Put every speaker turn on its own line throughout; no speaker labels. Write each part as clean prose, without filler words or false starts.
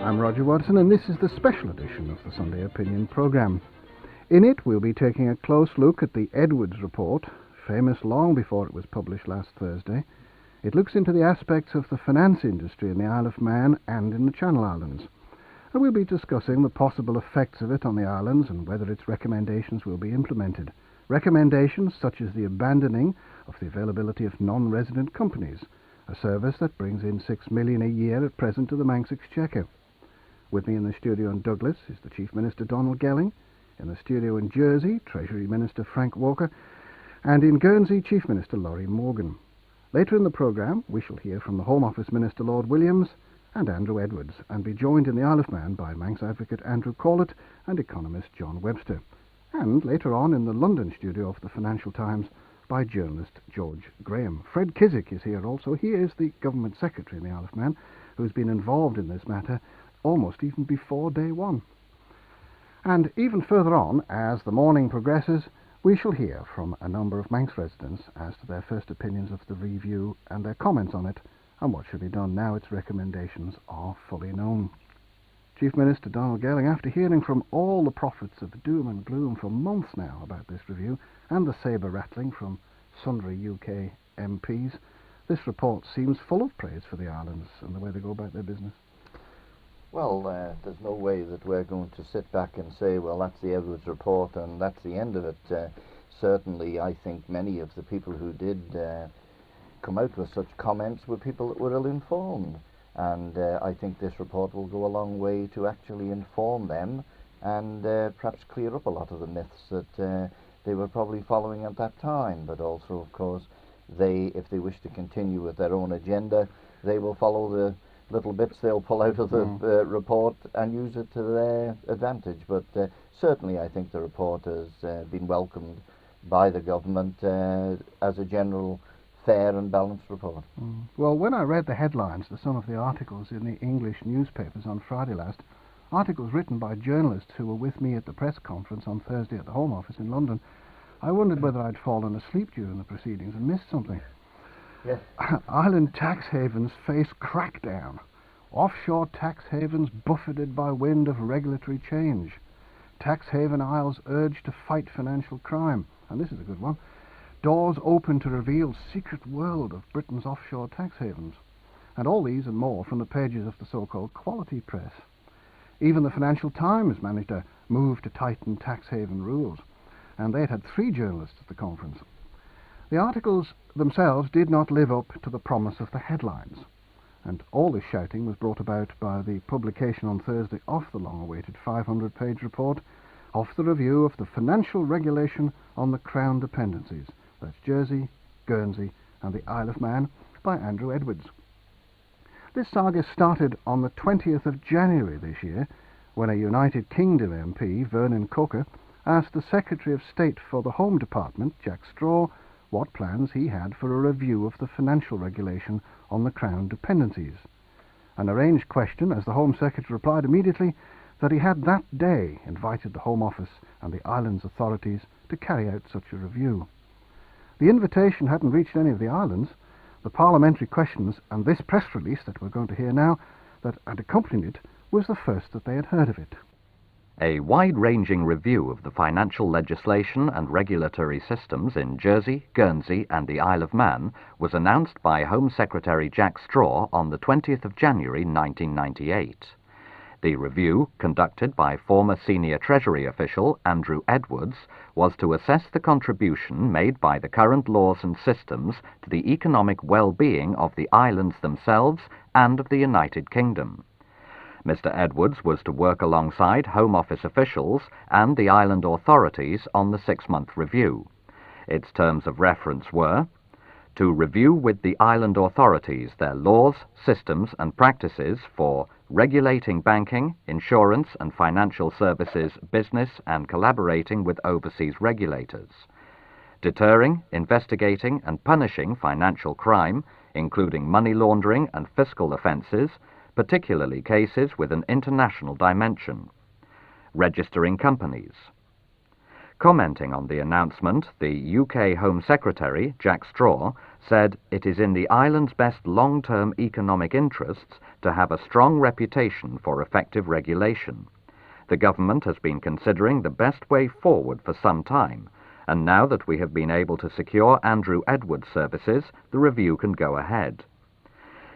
I'm Roger Watterson, and this is the special edition of the Sunday Opinion programme. In it, we'll be taking a close look at the Edwards Report, famous long before it was published last Thursday. It looks into the aspects of the finance industry in the Isle of Man and in the Channel Islands. And we'll be discussing the possible effects of it on the islands and whether its recommendations will be implemented. Recommendations such as the abandoning of the availability of non-resident companies, a service that brings in $6 million a year at present to the Manx Exchequer. With me in the studio in Douglas is the Chief Minister Donald Gelling, in the studio in Jersey, Treasury Minister Frank Walker, and in Guernsey, Chief Minister Laurie Morgan. Later in the programme, we shall hear from the Home Office Minister Lord Williams and Andrew Edwards, and be joined in the Isle of Man by Manx Advocate Andrew Corlett and economist John Webster, and later on in the London studio of the Financial Times by journalist George Graham. Fred Kiswick is here also. He is the Government Secretary in the Isle of Man, who's been involved in this matter almost even before day one. And even further on, as the morning progresses, we shall hear from a number of Manx residents as to their first opinions of the review and their comments on it and what should be done now its recommendations are fully known. Chief Minister Donald Gelling, after hearing from all the prophets of doom and gloom for months now about this review and the sabre rattling from sundry UK MPs, this report seems full of praise for the islands and the way they go about their business.
Well, there's no way that we're going to sit back and say, well, that's the Edwards Report and that's the end of it. Certainly, I think many of the people who did come out with such comments were people that were ill-informed. And I think this report will go a long way to actually inform them and perhaps clear up a lot of the myths that they were probably following at that time. But also, of course, if they wish to continue with their own agenda, they will follow the little bits they'll pull out of the report and use it to their advantage. But certainly I think the report has been welcomed by the government as a general fair and balanced report.
Well, when I read the headlines to some of the articles in the English newspapers on Friday last, articles written by journalists who were with me at the press conference on Thursday at the Home Office in London, I wondered whether I'd fallen asleep during the proceedings and missed something.
Yes.
Island tax havens face crackdown. Offshore tax havens buffeted by wind of regulatory change. Tax haven isles urged to fight financial crime. And this is a good one. Doors open to reveal secret world of Britain's offshore tax havens. And all these and more from the pages of the so-called quality press. Even the Financial Times managed a move to tighten tax haven rules. And they had 3 journalists at the conference. The articles themselves did not live up to the promise of the headlines, and all this shouting was brought about by the publication on Thursday of the long-awaited 500-page report of the review of the financial regulation on the Crown dependencies. That's Jersey, Guernsey and the Isle of Man by Andrew Edwards. This saga started on the 20th of January this year when a United Kingdom MP, Vernon Coker, asked the Secretary of State for the Home Department, Jack Straw, what plans he had for a review of the financial regulation on the Crown dependencies. An arranged question, as the Home Secretary replied immediately that he had that day invited the Home Office and the islands authorities to carry out such a review. The invitation hadn't reached any of the islands. The parliamentary questions and this press release that we're going to hear now that had accompanied it was the first that they had heard of it.
A wide-ranging review of the financial legislation and regulatory systems in Jersey, Guernsey and the Isle of Man was announced by Home Secretary Jack Straw on the 20th of January 1998. The review, conducted by former senior Treasury official Andrew Edwards, was to assess the contribution made by the current laws and systems to the economic well-being of the islands themselves and of the United Kingdom. Mr. Edwards was to work alongside Home Office officials and the island authorities on the 6-month review. Its terms of reference were to review with the island authorities their laws, systems and practices for regulating banking, insurance and financial services business and collaborating with overseas regulators, deterring, investigating and punishing financial crime, including money laundering and fiscal offences, particularly cases with an international dimension, registering companies. Commenting on the announcement, the UK Home Secretary, Jack Straw, said it is in the island's best long-term economic interests to have a strong reputation for effective regulation. The government has been considering the best way forward for some time, and now that we have been able to secure Andrew Edwards' services, the review can go ahead.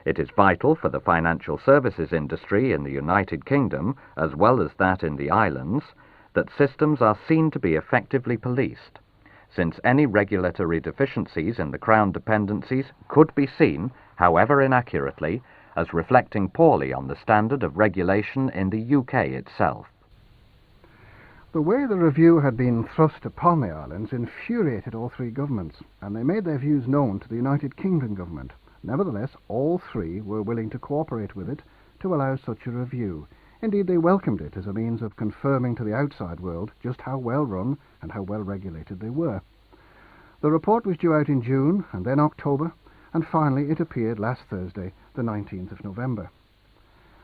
It is vital for the financial services industry in the United Kingdom, as well as that in the islands, that systems are seen to be effectively policed, since any regulatory deficiencies in the Crown dependencies could be seen, however inaccurately, as reflecting poorly on the standard of regulation in the UK itself.
The way the review had been thrust upon the islands infuriated all three governments, and they made their views known to the United Kingdom government. Nevertheless, all three were willing to cooperate with it to allow such a review. Indeed, they welcomed it as a means of confirming to the outside world just how well run and how well regulated they were. The report was due out in June and then October, and finally it appeared last Thursday, the 19th of November.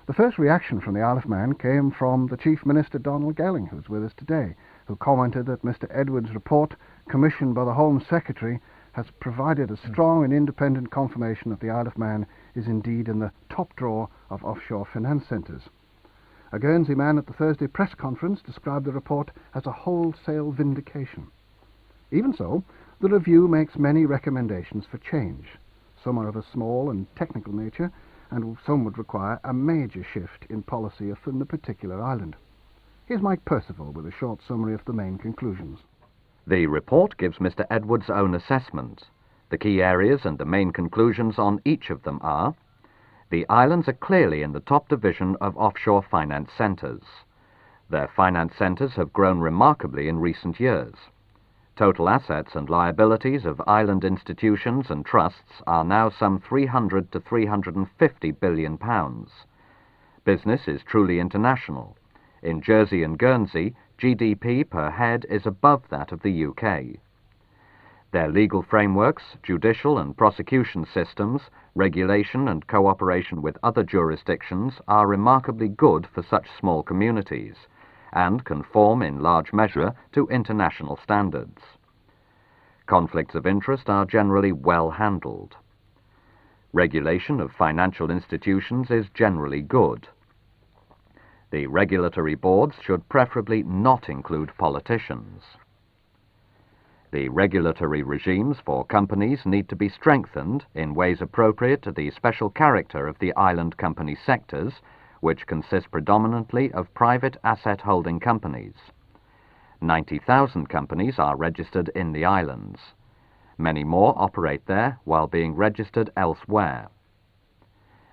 The first reaction from the Isle of Man came from the Chief Minister Donald Gelling, who's with us today, who commented that Mr. Edwards' report, commissioned by the Home Secretary, has provided a strong and independent confirmation that the Isle of Man is indeed in the top drawer of offshore finance centres. A Guernsey man at the Thursday press conference described the report as a wholesale vindication. Even so, the review makes many recommendations for change. Some are of a small and technical nature, and some would require a major shift in policy from the particular island. Here's Mike Percival with a short summary of the main conclusions.
The report gives Mr. Edwards' own assessment. The key areas and the main conclusions on each of them are: the islands are clearly in the top division of offshore finance centres. Their finance centres have grown remarkably in recent years. Total assets and liabilities of island institutions and trusts are now some £300 to £350 billion. Business is truly international. In Jersey and Guernsey, GDP per head is above that of the UK. Their legal frameworks, judicial and prosecution systems, regulation and cooperation with other jurisdictions are remarkably good for such small communities, and conform in large measure to international standards. Conflicts of interest are generally well handled. Regulation of financial institutions is generally good. The regulatory boards should preferably not include politicians. The regulatory regimes for companies need to be strengthened in ways appropriate to the special character of the island company sectors, which consist predominantly of private asset holding companies. 90,000 companies are registered in the islands. Many more operate there while being registered elsewhere.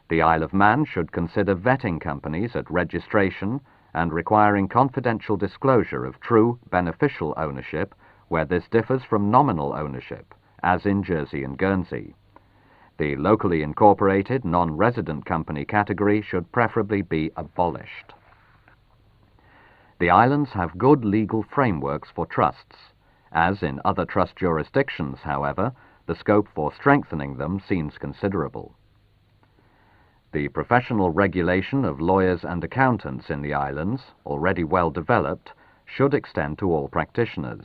The Isle of Man should consider vetting companies at registration and requiring confidential disclosure of true beneficial ownership where this differs from nominal ownership, as in Jersey and Guernsey. The locally incorporated non-resident company category should preferably be abolished. The islands have good legal frameworks for trusts. As in other trust jurisdictions, however, the scope for strengthening them seems considerable. The professional regulation of lawyers and accountants in the islands, already well developed, should extend to all practitioners.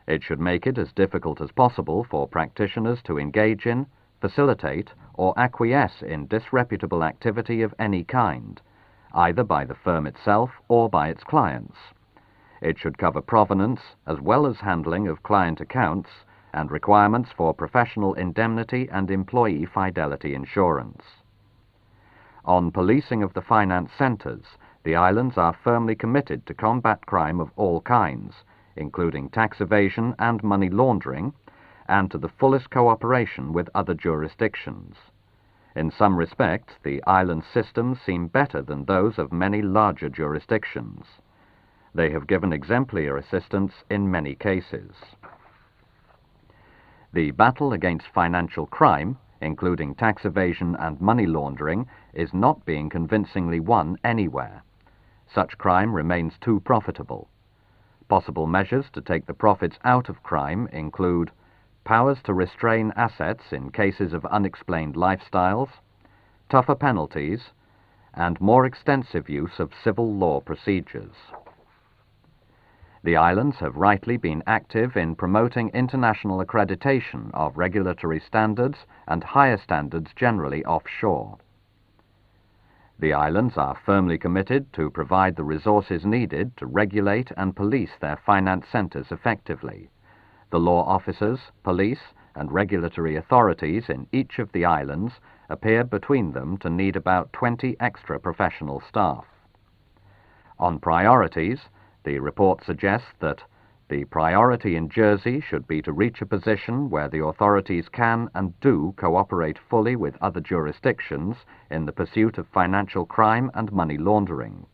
It should make it as difficult as possible for practitioners to engage in, facilitate, or acquiesce in disreputable activity of any kind, either by the firm itself or by its clients. It should cover provenance as well as handling of client accounts and requirements for professional indemnity and employee fidelity insurance. On policing of the finance centres, the islands are firmly committed to combat crime of all kinds, including tax evasion and money laundering, and to the fullest cooperation with other jurisdictions. In some respects, the island systems seem better than those of many larger jurisdictions. They have given exemplary assistance in many cases. The battle against financial crime, including tax evasion and money laundering, is not being convincingly won anywhere. Such crime remains too profitable. Possible measures to take the profits out of crime include powers to restrain assets in cases of unexplained lifestyles, tougher penalties, and more extensive use of civil law procedures. The islands have rightly been active in promoting international accreditation of regulatory standards and higher standards generally offshore. The islands are firmly committed to provide the resources needed to regulate and police their finance centres effectively. The law officers, police, and regulatory authorities in each of the islands appear between them to need about 20 extra professional staff. On priorities, the report suggests that the priority in Jersey should be to reach a position where the authorities can and do cooperate fully with other jurisdictions in the pursuit of financial crime and money laundering.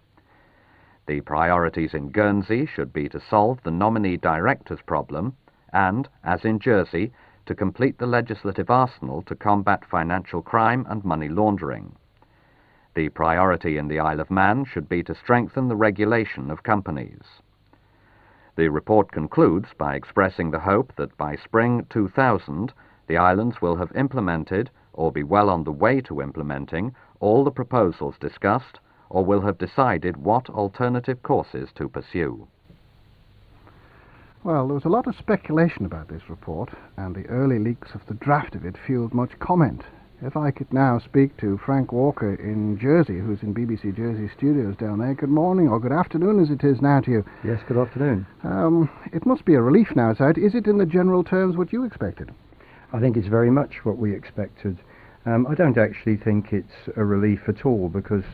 The priorities in Guernsey should be to solve the nominee directors problem and, as in Jersey, to complete the legislative arsenal to combat financial crime and money laundering. The priority in the Isle of Man should be to strengthen the regulation of companies. The report concludes by expressing the hope that by spring 2000, the islands will have implemented, or be well on the way to implementing, all the proposals discussed, or will have decided what alternative courses to pursue.
Well, there was a lot of speculation about this report, and the early leaks of the draft of it fueled much comment. If I could now speak to Frank Walker in Jersey, who's in BBC Jersey studios down there. Good morning, or good afternoon as it is now to you.
Yes, good afternoon.
It must be a relief now it's out. Is it in the general terms what you expected?
I think it's very much what we expected. I don't actually think it's a relief at all, because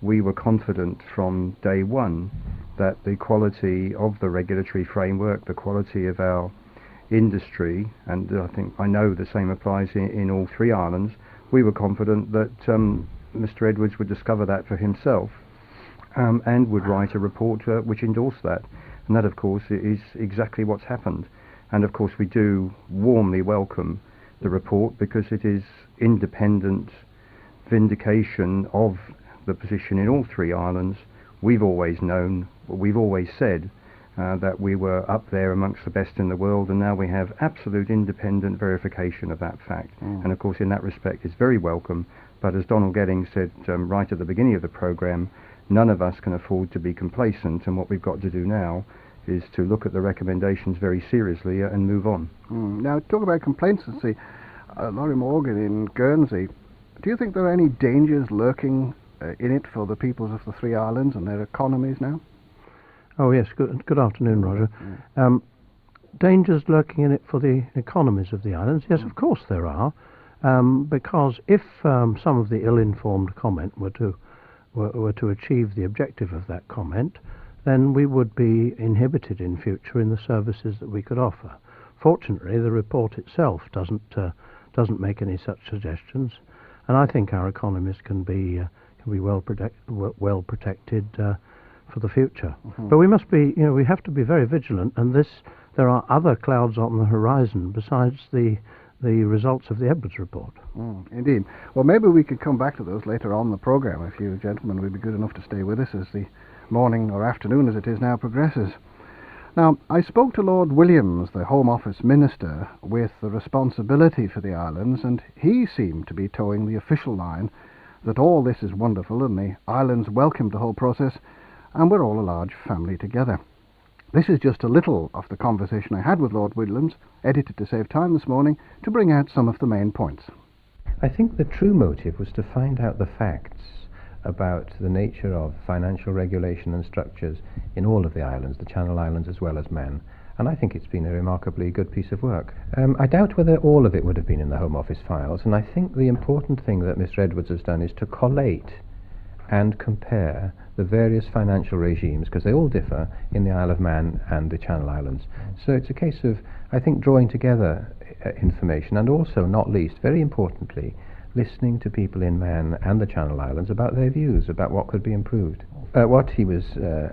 we were confident from day one that the quality of the regulatory framework, the quality of our industry, and I know the same applies in all three islands, we were confident that Mr. Edwards would discover that for himself and would write a report which endorsed that. And that, of course, is exactly what's happened. And, of course, we do warmly welcome the report, because it is independent vindication of the position in all three islands. We've always known, we've always said, that we were up there amongst the best in the world, and now we have absolute independent verification of that fact. And of course, in that respect, it's very welcome. But as Donald Gedding said right at the beginning of the programme, none of us can afford to be complacent, and what we've got to do now is to look at the recommendations very seriously and move on.
Now, talk about complacency. Laurie Morgan in Guernsey, do you think there are any dangers lurking in it for the peoples of the three islands and their economies now?
Oh yes, good afternoon, Roger. Dangers lurking in it for the economies of the islands? Yes, of course there are, because if some of the ill-informed comment were to achieve the objective of that comment, then we would be inhibited in future in the services that we could offer. Fortunately, the report itself doesn't make any such suggestions, and I think our economies can be well protected for the future. But we must be, we have to be very vigilant, and there are other clouds on the horizon besides the results of the Edwards report.
Indeed. Well, maybe we could come back to those later on in the programme if you gentlemen would be good enough to stay with us as the morning or afternoon as it is now progresses. Now, I spoke to Lord Williams, the Home Office Minister, with the responsibility for the islands, and he seemed to be towing the official line that all this is wonderful and the islands welcomed the whole process, and we're all a large family together. This is just a little of the conversation I had with Lord Williams, edited to save time this morning, to bring out some of the main points.
I think the true motive was to find out the facts about the nature of financial regulation and structures in all of the islands, the Channel Islands as well as Man, and I think it's been a remarkably good piece of work. I doubt whether all of it would have been in the Home Office files, and I think the important thing that Mr. Edwards has done is to collate and compare the various financial regimes, because they all differ in the Isle of Man and the Channel Islands. So it's a case of, I think, drawing together information, and also, not least, very importantly, listening to people in Man and the Channel Islands about their views about what could be improved. what he was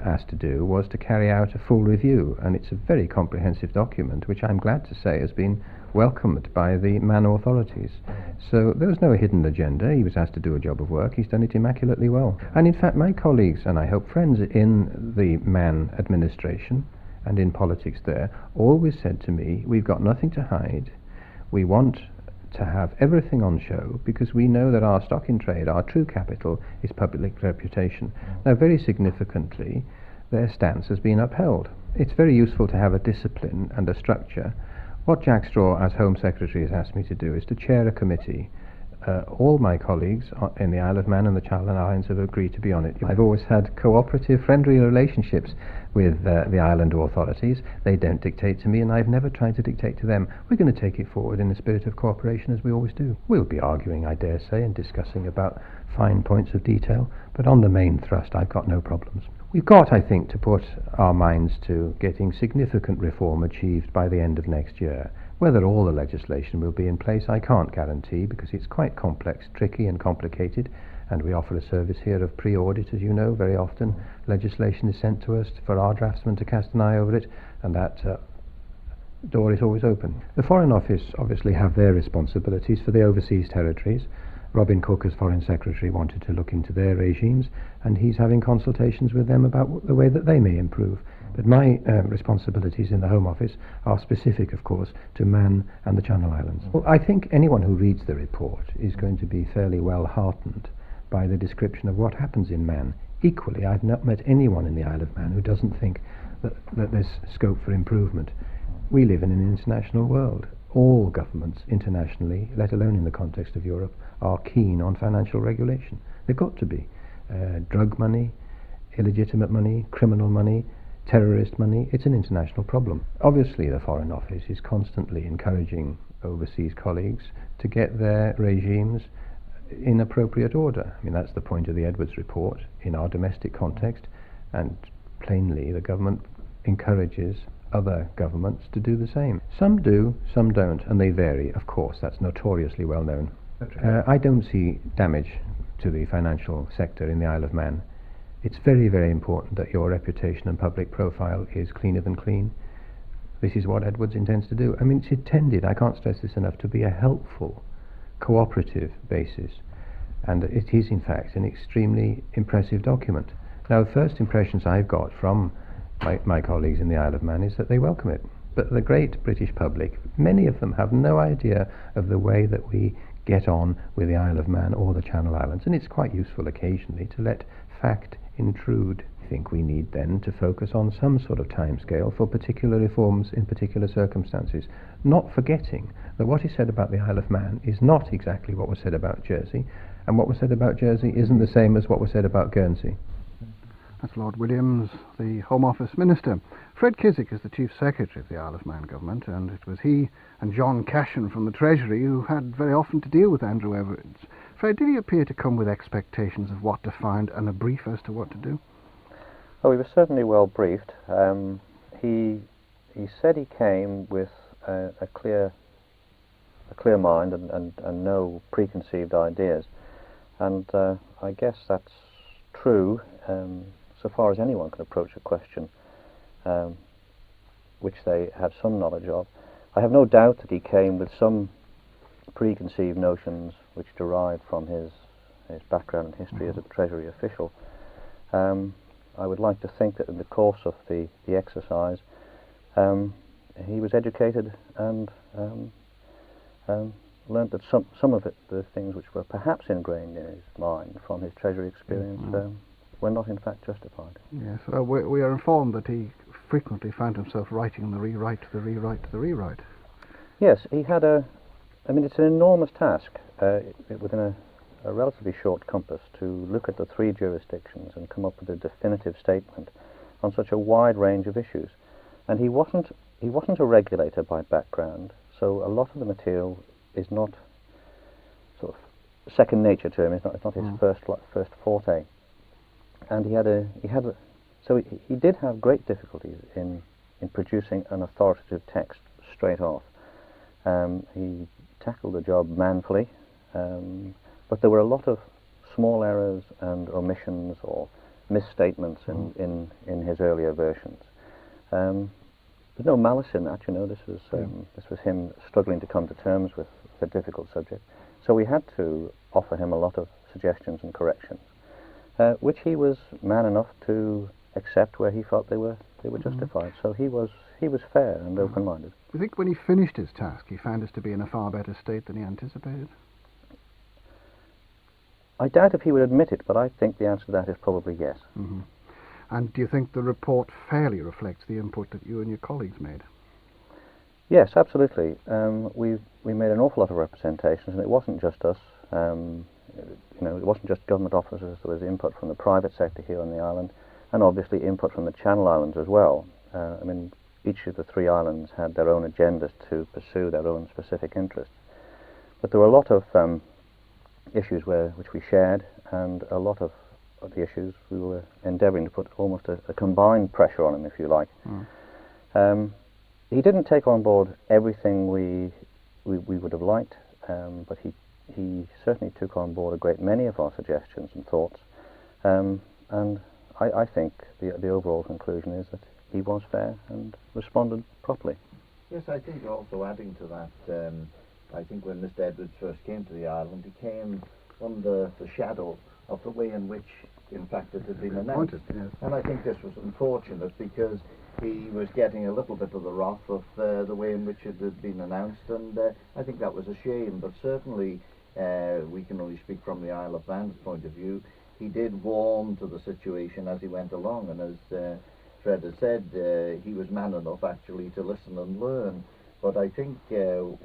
asked to do was to carry out a full review, and it's a very comprehensive document, which I'm glad to say has been welcomed by the Man authorities. So there was no hidden agenda. He was asked to do a job of work. He's done it immaculately well. And in fact, my colleagues, and I hope friends in the Man administration and in politics there, always said to me, we've got nothing to hide. We want to have everything on show because we know that our stock in trade, our true capital, is public reputation. Now, very significantly, their stance has been upheld. It's very useful to have a discipline and a structure. What Jack Straw, as Home Secretary, has asked me to do is to chair a committee. All my colleagues in the Isle of Man and the Channel Islands have agreed to be on it. I've always had cooperative, friendly relationships with the island authorities. They don't dictate to me, and I've never tried to dictate to them. We're going to take it forward in a spirit of cooperation, as we always do. We'll be arguing, I dare say, and discussing about fine points of detail, but on the main thrust, I've got no problems. We've got, I think, to put our minds to getting significant reform achieved by the end of next year. Whether all the legislation will be in place, I can't guarantee, because it's quite complex, tricky and complicated, and we offer a service here of pre-audit, as you know. Very often legislation is sent to us for our draftsmen to cast an eye over it, and that door is always open. The Foreign Office obviously have their responsibilities for the overseas territories. Robin Cook, as Foreign Secretary, wanted to look into their regimes, and he's having consultations with them about the way that they may improve. But my responsibilities in the Home Office are specific, of course, to Man and the Channel Islands. Well, I think anyone who reads the report is going to be fairly well heartened by the description of what happens in Man. Equally, I've not met anyone in the Isle of Man who doesn't think that there's scope for improvement. We live in an international world. All governments internationally, let alone in the context of Europe, are keen on financial regulation. They've got to be. Drug money, illegitimate money, criminal money, terrorist money, it's an international problem. Obviously, the Foreign Office is constantly encouraging overseas colleagues to get their regimes in appropriate order. I mean, that's the point of the Edwards report in our domestic context, and plainly the government encourages other governments to do the same. Some do, some don't, and they vary, of course. That's notoriously well known. I don't see damage to the financial sector in the Isle of Man. It's very, very important that your reputation and public profile is cleaner than clean. This is what Edwards intends to do. I mean, it's intended, I can't stress this enough, to be a helpful, cooperative basis. And it is, in fact, an extremely impressive document. Now, the first impressions I've got from my colleagues in the Isle of Man is that they welcome it. But the great British public, many of them have no idea of the way that we get on with the Isle of Man or the Channel Islands, and it's quite useful occasionally to let fact intrude. I think we need then to focus on some sort of timescale for particular reforms in particular circumstances, not forgetting that what is said about the Isle of Man is not exactly what was said about Jersey, and what was said about Jersey isn't the same as what was said about Guernsey.
That's Lord Williams, the Home Office Minister. Fred Kiswick is the Chief Secretary of the Isle of Man government, and it was he and John Cashin from the Treasury who had very often to deal with Andrew Edwards. Fred, did he appear to come with expectations of what to find and a brief as to what to do?
Oh, he was certainly well briefed. He said he came with a clear mind and no preconceived ideas, and I guess that's true so far as anyone can approach a question which they have some knowledge of. I have no doubt that he came with some preconceived notions which derived from his background and history as a Treasury official. I would like to think that in the course of the exercise he was educated and learnt that some of the things which were perhaps ingrained in his mind from his Treasury experience were not in fact justified.
Yes, we are informed that he frequently found himself writing the rewrite.
Yes, he had I mean, it's an enormous task within a relatively short compass to look at the three jurisdictions and come up with a definitive statement on such a wide range of issues. And he wasn't a regulator by background, so a lot of the material is not sort of second nature to him. It's not his first forte. And he did have great difficulties in producing an authoritative text straight off. He tackled the job manfully, but there were a lot of small errors and omissions or misstatements in his earlier versions. There's no malice in that, you know. This was him struggling to come to terms with a difficult subject. So we had to offer him a lot of suggestions and corrections, which he was man enough to accept where he felt they were justified. So he was fair and open-minded.
Do you think when he finished his task, he found us to be in a far better state than he anticipated?
I doubt if he would admit it, but I think the answer to that is probably yes.
Mm-hmm. And do you think the report fairly reflects the input that you and your colleagues made?
Yes, absolutely. We made an awful lot of representations, and it wasn't just us. It wasn't just government officers. There was input from the private sector here on the island, and obviously input from the Channel Islands as well. Each of the 3 islands had their own agendas to pursue their own specific interests. But there were a lot of issues which we shared, and a lot of the issues we were endeavouring to put almost a combined pressure on him, if you like. He didn't take on board everything we would have liked, but he certainly took on board a great many of our suggestions and thoughts, and I think the overall conclusion is that he was fair and responded properly.
Yes, I think also adding to that, I think when Mr. Edwards first came to the island, he came under the shadow of the way in which, in fact, it had been announced.
Yes.
And I think this was unfortunate because he was getting a little bit of the wrath of the way in which it had been announced, and I think that was a shame. But certainly, we can only speak from the Isle of Man's point of view. He did warm to the situation as he went along, and as Fred has said, he was man enough actually to listen and learn. But I think you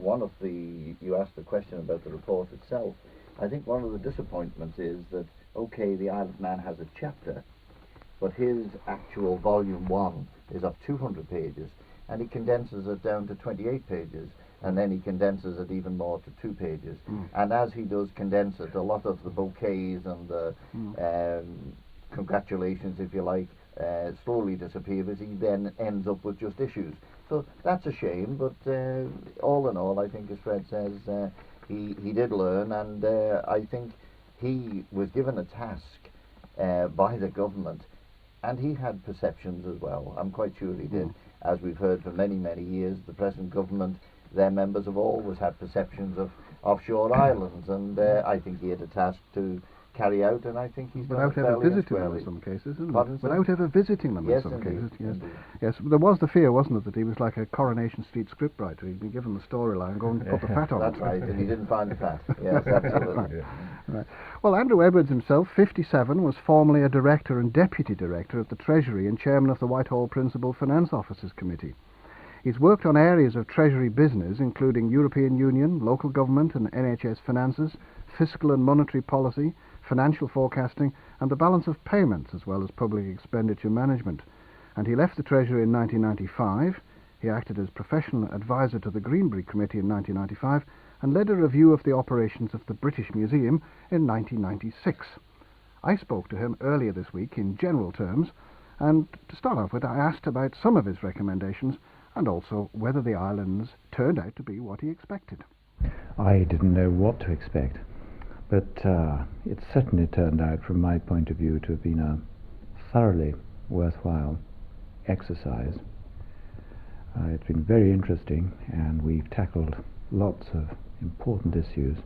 asked the question about the report itself. I think one of the disappointments is that, okay, the Isle of Man has a chapter, but his actual volume 1 is of 200 pages, and he condenses it down to 28 pages, and then he condenses it even more to 2 pages. And as he does condense it, a lot of the bouquets and the congratulations, if you like, slowly disappear as he then ends up with just issues. So that's a shame, but all in all, I think, as Fred says, he did learn, and I think he was given a task by the government, and he had perceptions as well. I'm quite sure he did. As we've heard for many, many years, the present government, their members have always had perceptions of offshore islands, and I think he had a task to carry out, and I think he's
without ever visiting them in some cases, isn't it? Without ever visiting them in some cases. Yes,
indeed.
Yes. There was the fear, wasn't it, that he was like a Coronation Street scriptwriter. He'd been given the storyline, go and put the fat on
That's
it.
right, and he didn't find the fat. Yes, absolutely.
Right. Well, Andrew Edwards himself, 57, was formerly a director and deputy director at the Treasury and chairman of the Whitehall Principal Finance Officers Committee. He's worked on areas of Treasury business, including European Union, local government and NHS finances, fiscal and monetary policy, financial forecasting, and the balance of payments, as well as public expenditure management. And he left the Treasury in 1995. He acted as professional advisor to the Greenbury Committee in 1995 and led a review of the operations of the British Museum in 1996. I spoke to him earlier this week in general terms, and to start off with, I asked about some of his recommendations and also whether the islands turned out to be what he expected.
I didn't know what to expect, but it certainly turned out, from my point of view, to have been a thoroughly worthwhile exercise. It's been very interesting, and we've tackled lots of important issues,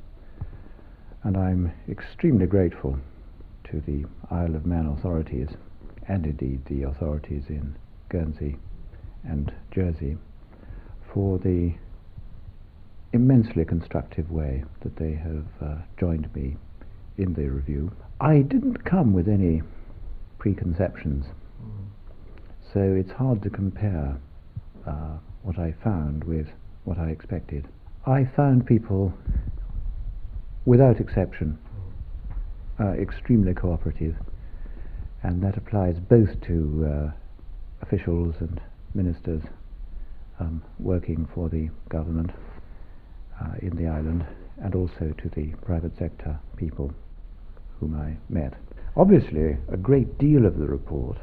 and I'm extremely grateful to the Isle of Man authorities, and indeed the authorities in Guernsey and Jersey, for the immensely constructive way that they have joined me in the review. I didn't come with any preconceptions, so it's hard to compare what I found with what I expected. I found people, without exception, extremely cooperative, and that applies both to officials and ministers working for the government in the island, and also to the private sector people whom I met. Obviously, a great deal of the report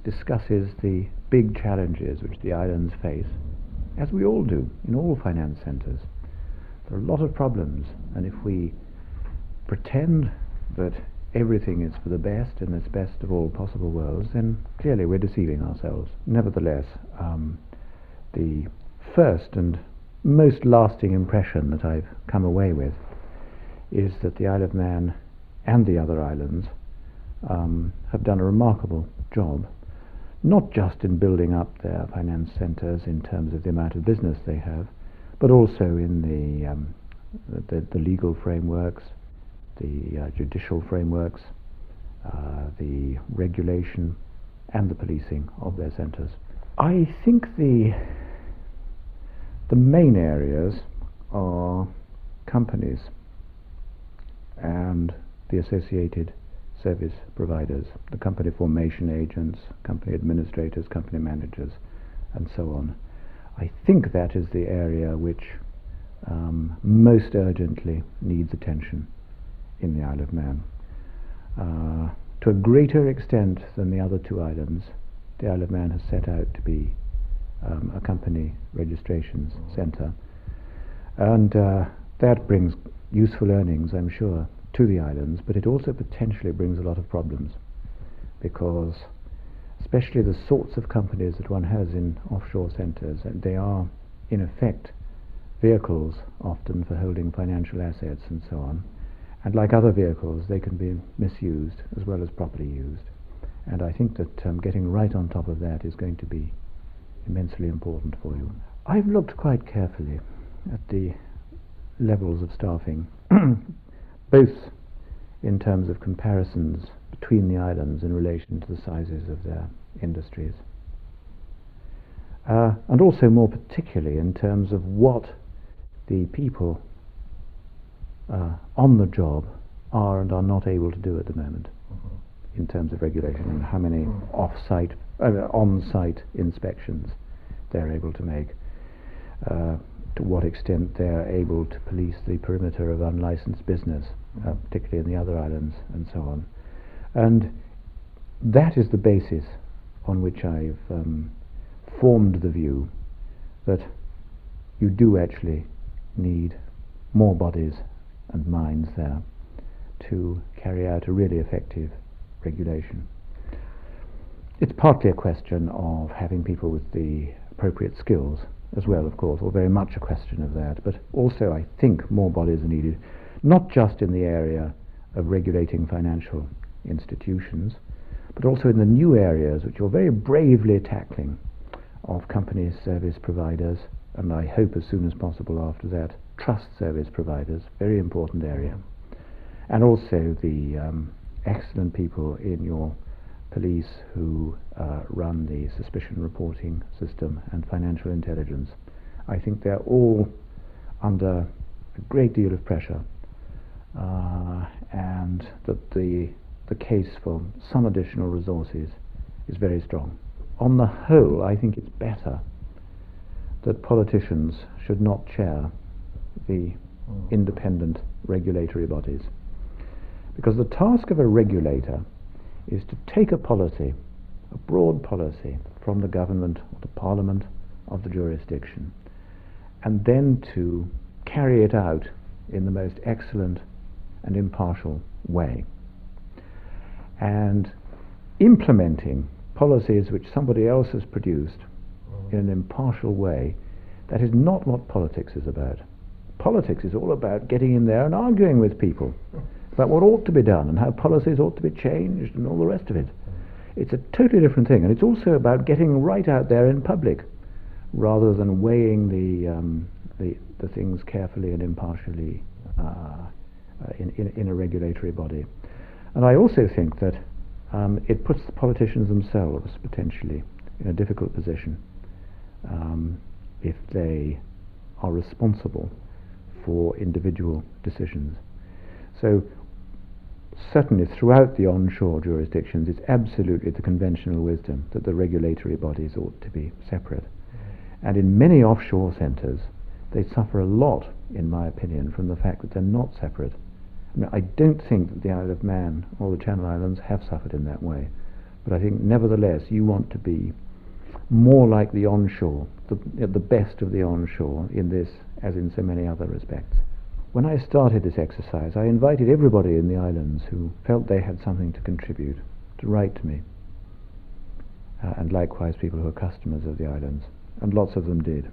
discusses the big challenges which the islands face, as we all do in all finance centres. There are a lot of problems, and if we pretend that
everything is for the best and it's best of all possible worlds, then clearly we're deceiving ourselves. Nevertheless, the first and most lasting impression that I've come away with is that the Isle of Man and the other islands have done a remarkable job, not just in building up their finance centres in terms of the amount of business they have, but also in the legal frameworks, the judicial frameworks, the regulation and the policing of their centres. I think the main areas are companies and the associated service providers, the company formation agents, company administrators, company managers, and so on. I think that is the area which most urgently needs attention in the Isle of Man. To a greater extent than the other two islands, the Isle of Man has set out to be a company registrations centre, and that brings useful earnings, I'm sure, to the islands, but it also potentially brings a lot of problems, because especially the sorts of companies that one has in offshore centres, they are in effect vehicles often for holding financial assets and so on, and like other vehicles they can be misused as well as properly used, and I think that getting right on top of that is going to be immensely important for you. I've looked quite carefully at the levels of staffing both in terms of comparisons between the islands in relation to the sizes of their industries, and also more particularly in terms of what the people on the job are and are not able to do at the moment in terms of regulation, and how many on-site inspections they're able to make, to what extent they're able to police the perimeter of unlicensed business, particularly in the other islands, and so on. And that is the basis on which I've formed the view that you do actually need more bodies and minds there to carry out a really effective regulation. It's partly a question of having people with the appropriate skills as well, of course, or very much a question of that, but also I think more bodies are needed, not just in the area of regulating financial institutions, but also in the new areas which you're very bravely tackling of company service providers, and I hope as soon as possible after that, trust service providers, very important area, and also the excellent people in your police who run the suspicion reporting system and financial intelligence. I think they're all under a great deal of pressure, and that the case for some additional resources is very strong. On the whole, I think it's better that politicians should not chair the independent regulatory bodies, because the task of a regulator is to take a policy, a broad policy, from the government or the parliament of the jurisdiction, and then to carry it out in the most excellent and impartial way. And implementing policies which somebody else has produced in an impartial way, that is not what politics is about. Politics is all about getting in there and arguing with people about what ought to be done and how policies ought to be changed and all the rest of it. It's a totally different thing, and it's also about getting right out there in public rather than weighing the things carefully and impartially in a regulatory body. And I also think that it puts the politicians themselves potentially in a difficult position if they are responsible for individual decisions. So certainly throughout the onshore jurisdictions it's absolutely the conventional wisdom that the regulatory bodies ought to be separate. And in many offshore centres they suffer a lot, in my opinion, from the fact that they're not separate. I don't think that the Isle of Man or the Channel Islands have suffered in that way, but I think nevertheless you want to be more like the onshore, the best of the onshore in this as in so many other respects. when I started this exercise, I invited everybody in the islands who felt they had something to contribute to write to me, and likewise people who are customers of the islands, and lots of them did.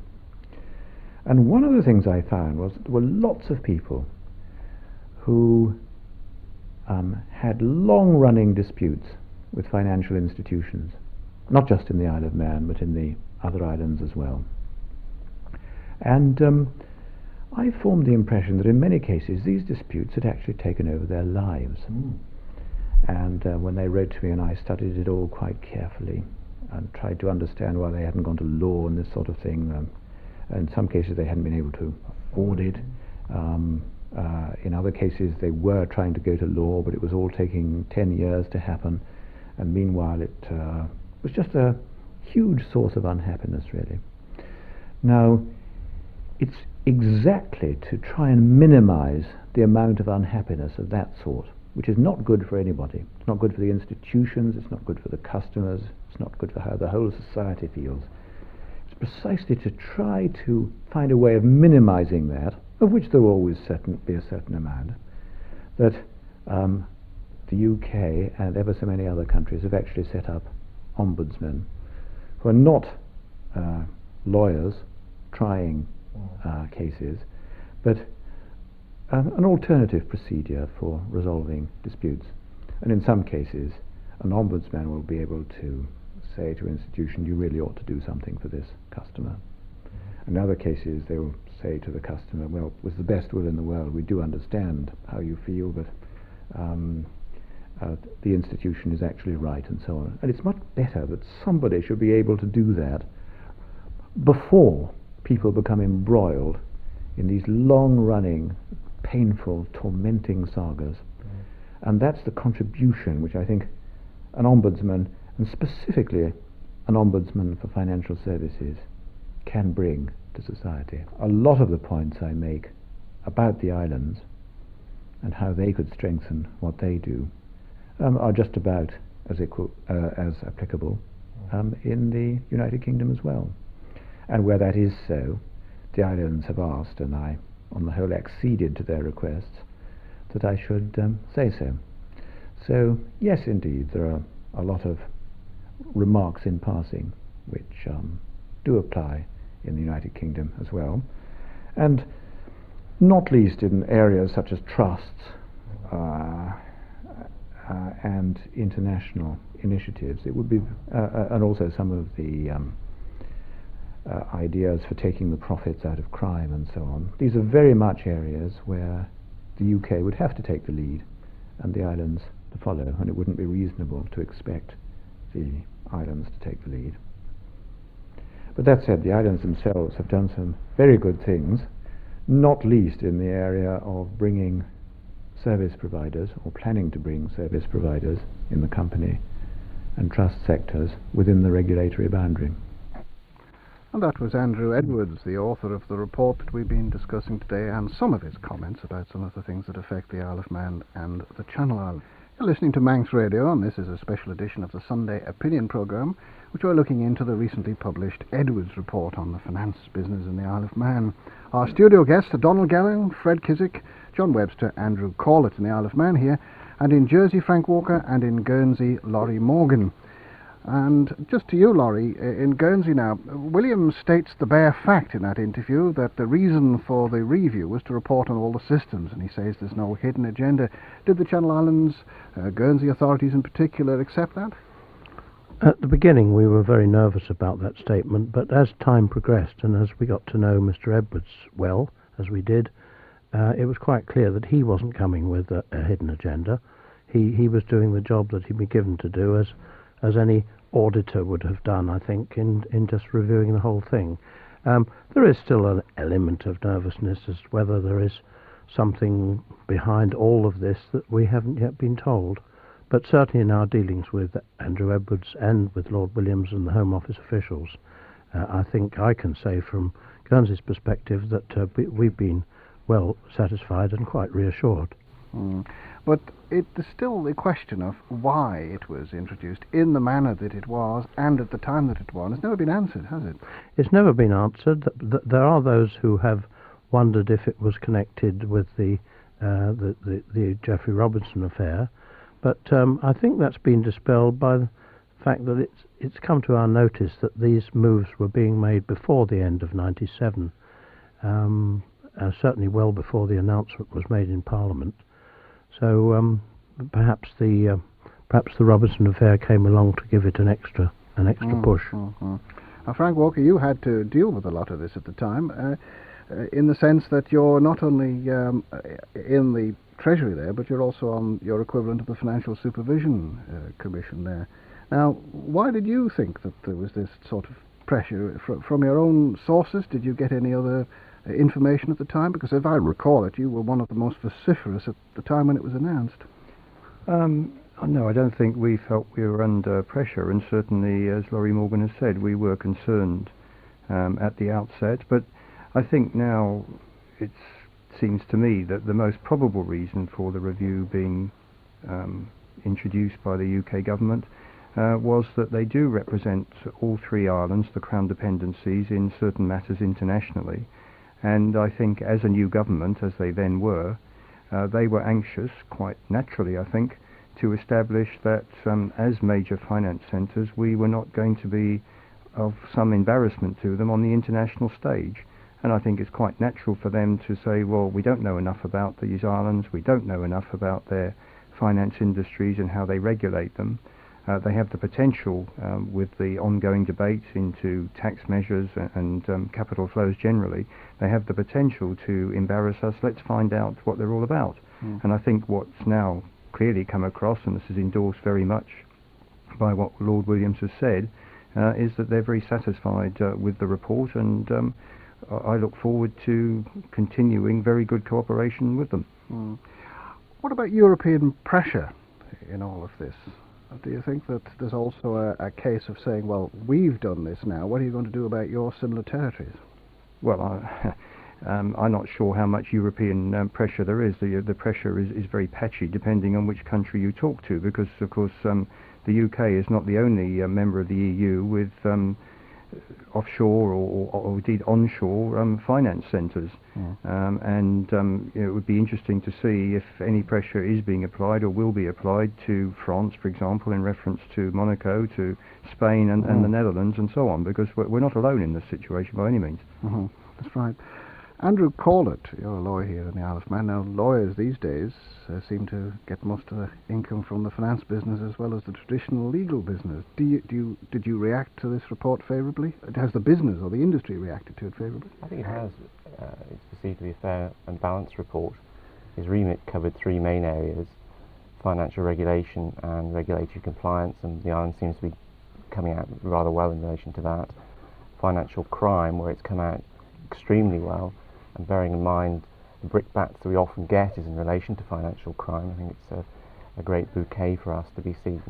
And one of the things I found was that there were lots of people who had long-running disputes with financial institutions, not just in the Isle of Man, but in the other islands as well. And I formed the impression that in many cases these disputes had actually taken over their lives. And when they wrote to me, and I studied it all quite carefully and tried to understand why they hadn't gone to law and this sort of thing. In some cases they hadn't been able to afford it. In other cases they were trying to go to law, but it was all taking 10 years to happen, and meanwhile it was just a huge source of unhappiness, really. Now, it's exactly to try and minimize the amount of unhappiness of that sort, which is not good for anybody. It's not good for the institutions, it's not good for the customers, it's not good for how the whole society feels. It's precisely to try to find a way of minimizing that, of which there will always be a certain amount, that the UK and ever so many other countries have actually set up ombudsmen who are not lawyers trying cases, but an alternative procedure for resolving disputes. And in some cases, an ombudsman will be able to say to an institution, you really ought to do something for this customer. In other cases, they will say to the customer, well, with the best will in the world, we do understand how you feel, but the institution is actually right, and so on. And it's much better that somebody should be able to do that before people become embroiled in these long-running, painful, tormenting sagas. And that's the contribution which I think an ombudsman, and specifically an ombudsman for financial services, can bring to society. A lot of the points I make about the islands and how they could strengthen what they do are just about as applicable in the United Kingdom as well. And where that is so, the islands have asked, and I, on the whole, acceded to their requests, that I should say so. So, yes, indeed, there are a lot of remarks in passing which do apply in the United Kingdom as well, and not least in areas such as trusts and international initiatives. It would be, and also some of the ideas for taking the profits out of crime and so on. These are very much areas where the UK would have to take the lead and the islands to follow, and it wouldn't be reasonable to expect the islands to take the lead. But that said, the islands themselves have done some very good things, not least in the area of bringing service providers, or planning to bring service providers in the company and trust sectors within the regulatory boundary.
And that was Andrew Edwards, the author of the report that we've been discussing today, and some of his comments about some of the things that affect the Isle of Man and the Channel Islands. You're listening to Manx Radio, and this is a special edition of the Sunday Opinion programme, which we're looking into the recently published Edwards report on the finance business in the Isle of Man. Our studio guests are Donald Gelling, Fred Kiswick, John Webster, Andrew Corlett in the Isle of Man here, and in Jersey, Frank Walker, and in Guernsey, Laurie Morgan. And just to you, Laurie, in Guernsey now, William states the bare fact in that interview that the reason for the review was to report on all the systems, and he says there's no hidden agenda. Did the Channel Islands, Guernsey authorities in particular, accept that?
At the beginning we were very nervous about that statement, but as time progressed and as we got to know Mr. Edwards well, as we did, it was quite clear that he wasn't coming with a hidden agenda. He was doing the job that he'd been given to do as any auditor would have done, I think, in just reviewing the whole thing. There is still an element of nervousness as to whether there is something behind all of this that we haven't yet been told. But certainly in our dealings with Andrew Edwards and with Lord Williams and the Home Office officials, I think I can say from Guernsey's perspective that we've been well satisfied and quite reassured.
But it is still the question of why it was introduced in the manner that it was and at the time that it was. It's never been answered, has it?
It's never been answered. There are those who have wondered if it was connected with the Geoffrey Robinson affair. But I think that's been dispelled by the fact that it's come to our notice that these moves were being made before the end of '97, certainly well before the announcement was made in Parliament. So perhaps the Robinson affair came along to give it an extra push.
Now, Frank Walker, you had to deal with a lot of this at the time, in the sense that you're not only in the Treasury there, but you're also on your equivalent of the Financial Supervision Commission there. Now, why did you think that there was this sort of pressure from your own sources? Did you get any other information at the time? Because if I recall it, you were one of the most vociferous at the time when it was announced.
No, I don't think we felt we were under pressure, and certainly, as Laurie Morgan has said, we were concerned at the outset. But I think now it seems to me that the most probable reason for the review being introduced by the UK government was that they do represent all three islands, the Crown dependencies, in certain matters internationally. And I think as a new government, as they then were, they were anxious, quite naturally I think, to establish that as major finance centres we were not going to be of some embarrassment to them on the international stage. And I think it's quite natural for them to say, well, we don't know enough about these islands, we don't know enough about their finance industries and how they regulate them. They have the potential, with the ongoing debate into tax measures and capital flows generally, they have the potential to embarrass us. Let's find out what they're all about. And I think what's now clearly come across, and this is endorsed very much by what Lord Williams has said, is that they're very satisfied with the report, and I look forward to continuing very good cooperation with them.
What about European pressure in all of this? Do you think that there's also a case of saying, well, we've done this now, what are you going to do about your similar territories?
Well, I'm not sure how much European pressure there is. The pressure is very patchy depending on which country you talk to, because of course the UK is not the only member of the EU with offshore or indeed onshore finance centres. It would be interesting to see if any pressure is being applied or will be applied to France, for example, in reference to Monaco, to Spain and the Netherlands and so on, because we're not alone in this situation by any means.
That's right. Andrew Corlett, you're a lawyer here in the Isle of Man. Now, lawyers these days seem to get most of the income from the finance business as well as the traditional legal business. Did you react to this report favourably? Has the business or the industry reacted to it favourably?
I think it has. It's perceived to be a fair and balanced report. His remit covered three main areas: financial regulation and regulatory compliance, and the island seems to be coming out rather well in relation to that. Financial crime, where it's come out extremely well, and bearing in mind the brickbats that we often get is in relation to financial crime. I think it's a great bouquet for us to be seen,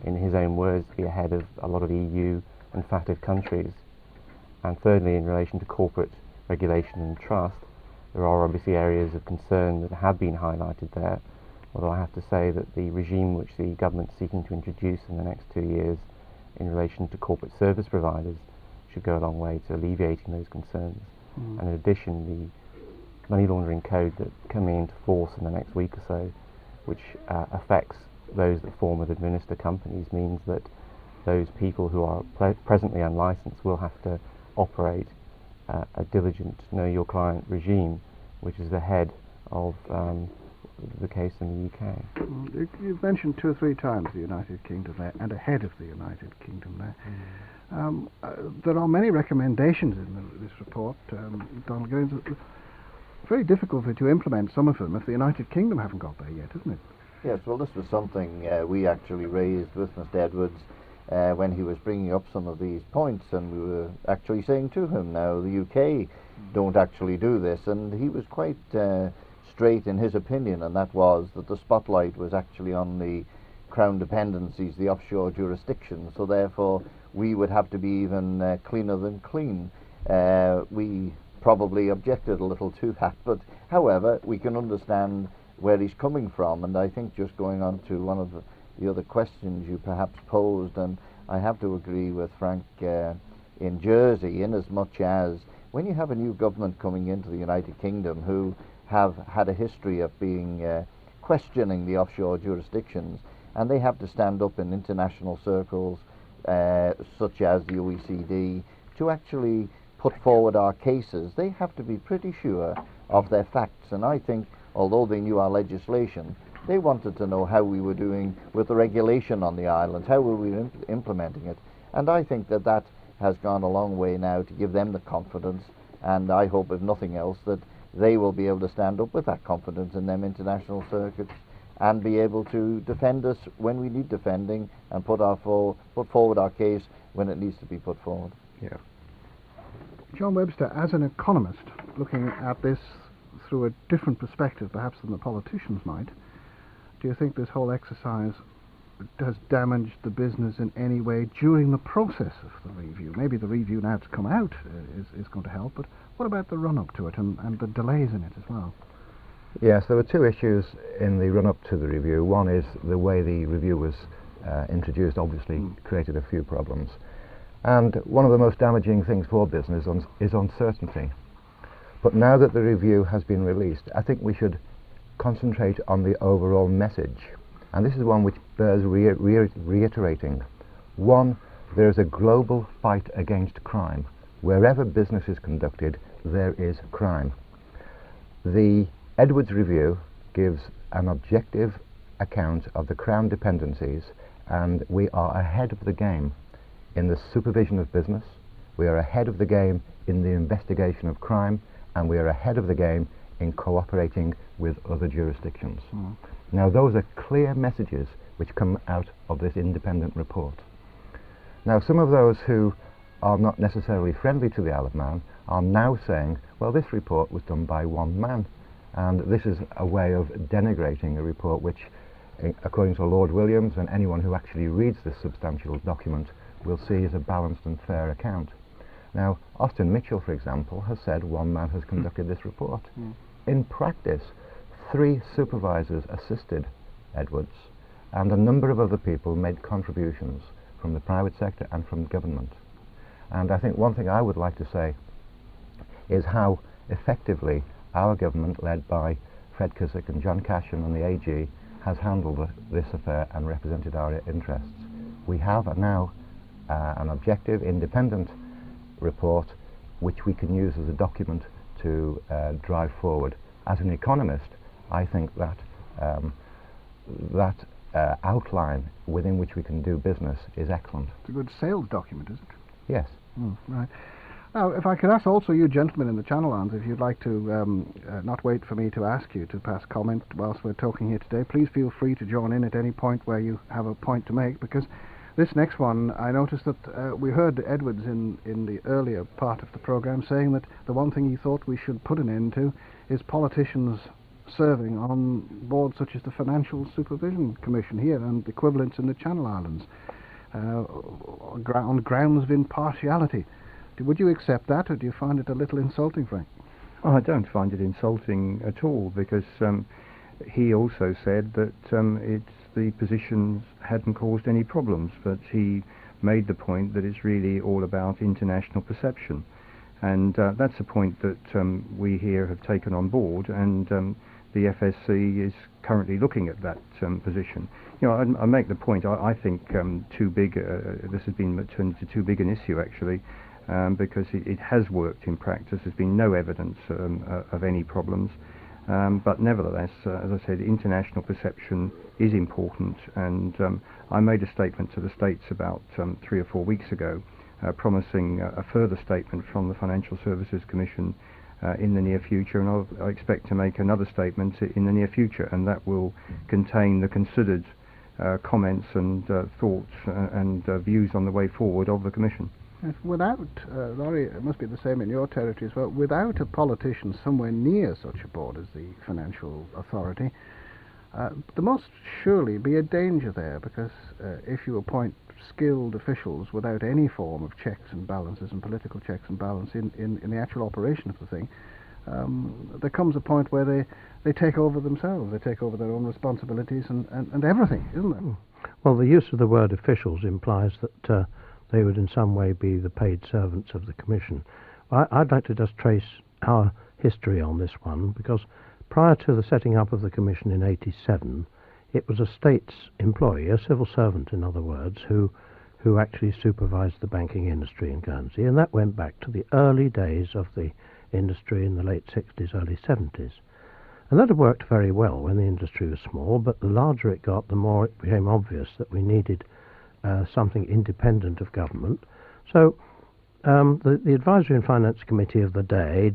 in his own words, to be ahead of a lot of EU and FATF countries. And thirdly, in relation to corporate regulation and trust, there are obviously areas of concern that have been highlighted there, although I have to say that the regime which the government's seeking to introduce in the next 2 years in relation to corporate service providers should go a long way to alleviating those concerns. And in addition, the money laundering code that's coming into force in the next week or so, which affects those that form and administer companies, means that those people who are presently unlicensed will have to operate a diligent know your client regime, which is ahead of the case in the UK.
You've mentioned 2 or 3 times the United Kingdom there, and ahead of the United Kingdom there. There are many recommendations in this report, Donald Guernsey. It's very difficult for you to implement some of them if the United Kingdom haven't got there yet, isn't it?
Yes, well, this was something we actually raised with Mr. Edwards when he was bringing up some of these points, and we were actually saying to him, now the UK don't actually do this, and he was quite straight in his opinion, and that was that the spotlight was actually on the Crown dependencies, the offshore jurisdictions, so therefore we would have to be even cleaner than clean. We probably objected a little to that, but however, we can understand where he's coming from, and I think just going on to one of the other questions you perhaps posed, and I have to agree with Frank in Jersey, in as much as when you have a new government coming into the United Kingdom who have had a history of being questioning the offshore jurisdictions, and they have to stand up in international circles such as the OECD to actually put forward our cases, they have to be pretty sure of their facts. And I think, although they knew our legislation, they wanted to know how we were doing with the regulation on the islands, how were we implementing it. And I think that that has gone a long way now to give them the confidence, and I hope, if nothing else, that they will be able to stand up with that confidence in them international circuits and be able to defend us when we need defending and put forward our case when it needs to be put forward.
Yeah. John Webster, as an economist, looking at this through a different perspective perhaps than the politicians might, do you think this whole exercise has damaged the business in any way during the process of the review? Maybe the review now to come out is going to help, but what about the run-up to it and the delays in it as well?
Yes, there were two issues in the run-up to the review. One is the way the review was introduced obviously created a few problems. And one of the most damaging things for business is uncertainty. But now that the review has been released, I think we should concentrate on the overall message. And this is one which bears reiterating. One, there is a global fight against crime. Wherever business is conducted, there is crime. The Edwards Review gives an objective account of the Crown dependencies, and we are ahead of the game in the supervision of business, we are ahead of the game in the investigation of crime, and we are ahead of the game in cooperating with other jurisdictions. Now, those are clear messages which come out of this independent report. Now, some of those who are not necessarily friendly to the Isle of Man are now saying, well, this report was done by one man, and this is a way of denigrating a report which, according to Lord Williams and anyone who actually reads this substantial document, will see as a balanced and fair account. Now, Austin Mitchell, for example, has said one man has conducted this report. In practice, 3 supervisors assisted Edwards, and a number of other people made contributions from the private sector and from government. And I think one thing I would like to say is how effectively our government, led by Fred Cusick and John Casham and the AG, has handled this affair and represented our interests. We have now an objective, independent report which we can use as a document to drive forward. As an economist, I think that outline within which we can do business is excellent.
It's a good sales document, is it?
Yes.
Right. Now, if I could ask also you gentlemen in the Channel Islands, if you'd like to not wait for me to ask you to pass comment whilst we're talking here today, please feel free to join in at any point where you have a point to make, because this next one, I noticed that we heard Edwards in the earlier part of the programme saying that the one thing he thought we should put an end to is politicians serving on boards such as the Financial Supervision Commission here and equivalents in the Channel Islands on grounds of impartiality. Would you accept that, or do you find it a little insulting, Frank?
Oh, I don't find it insulting at all, because he also said that the positions hadn't caused any problems, but he made the point that it's really all about international perception. And that's a point that we here have taken on board, and the FSC is currently looking at that position. You know, I make the point, I think too big, this has been turned into too big an issue, actually, because it has worked in practice. There's been no evidence of any problems. But nevertheless, as I said, international perception is important, and I made a statement to the States about 3 or 4 weeks ago, promising a further statement from the Financial Services Commission in the near future, and I expect to make another statement in the near future, and that will contain the considered comments and thoughts and views on the way forward of the Commission.
Without, Laurie, it must be the same in your territory as well, without a politician somewhere near such a board as the Financial Authority, there must surely be a danger there, because if you appoint skilled officials without any form of checks and balances and political checks and balances in the actual operation of the thing, there comes a point where they take over themselves, they take over their own responsibilities and everything, isn't there?
Well, the use of the word officials implies that they would in some way be the paid servants of the Commission. I'd like to just trace our history on this one, because prior to the setting up of the Commission in '87, it was a state's employee, a civil servant in other words, who actually supervised the banking industry in Guernsey, and that went back to the early days of the industry in the late 60s, early 70s. And that had worked very well when the industry was small, but the larger it got, the more it became obvious that we needed something independent of government. So the Advisory and Finance Committee of the day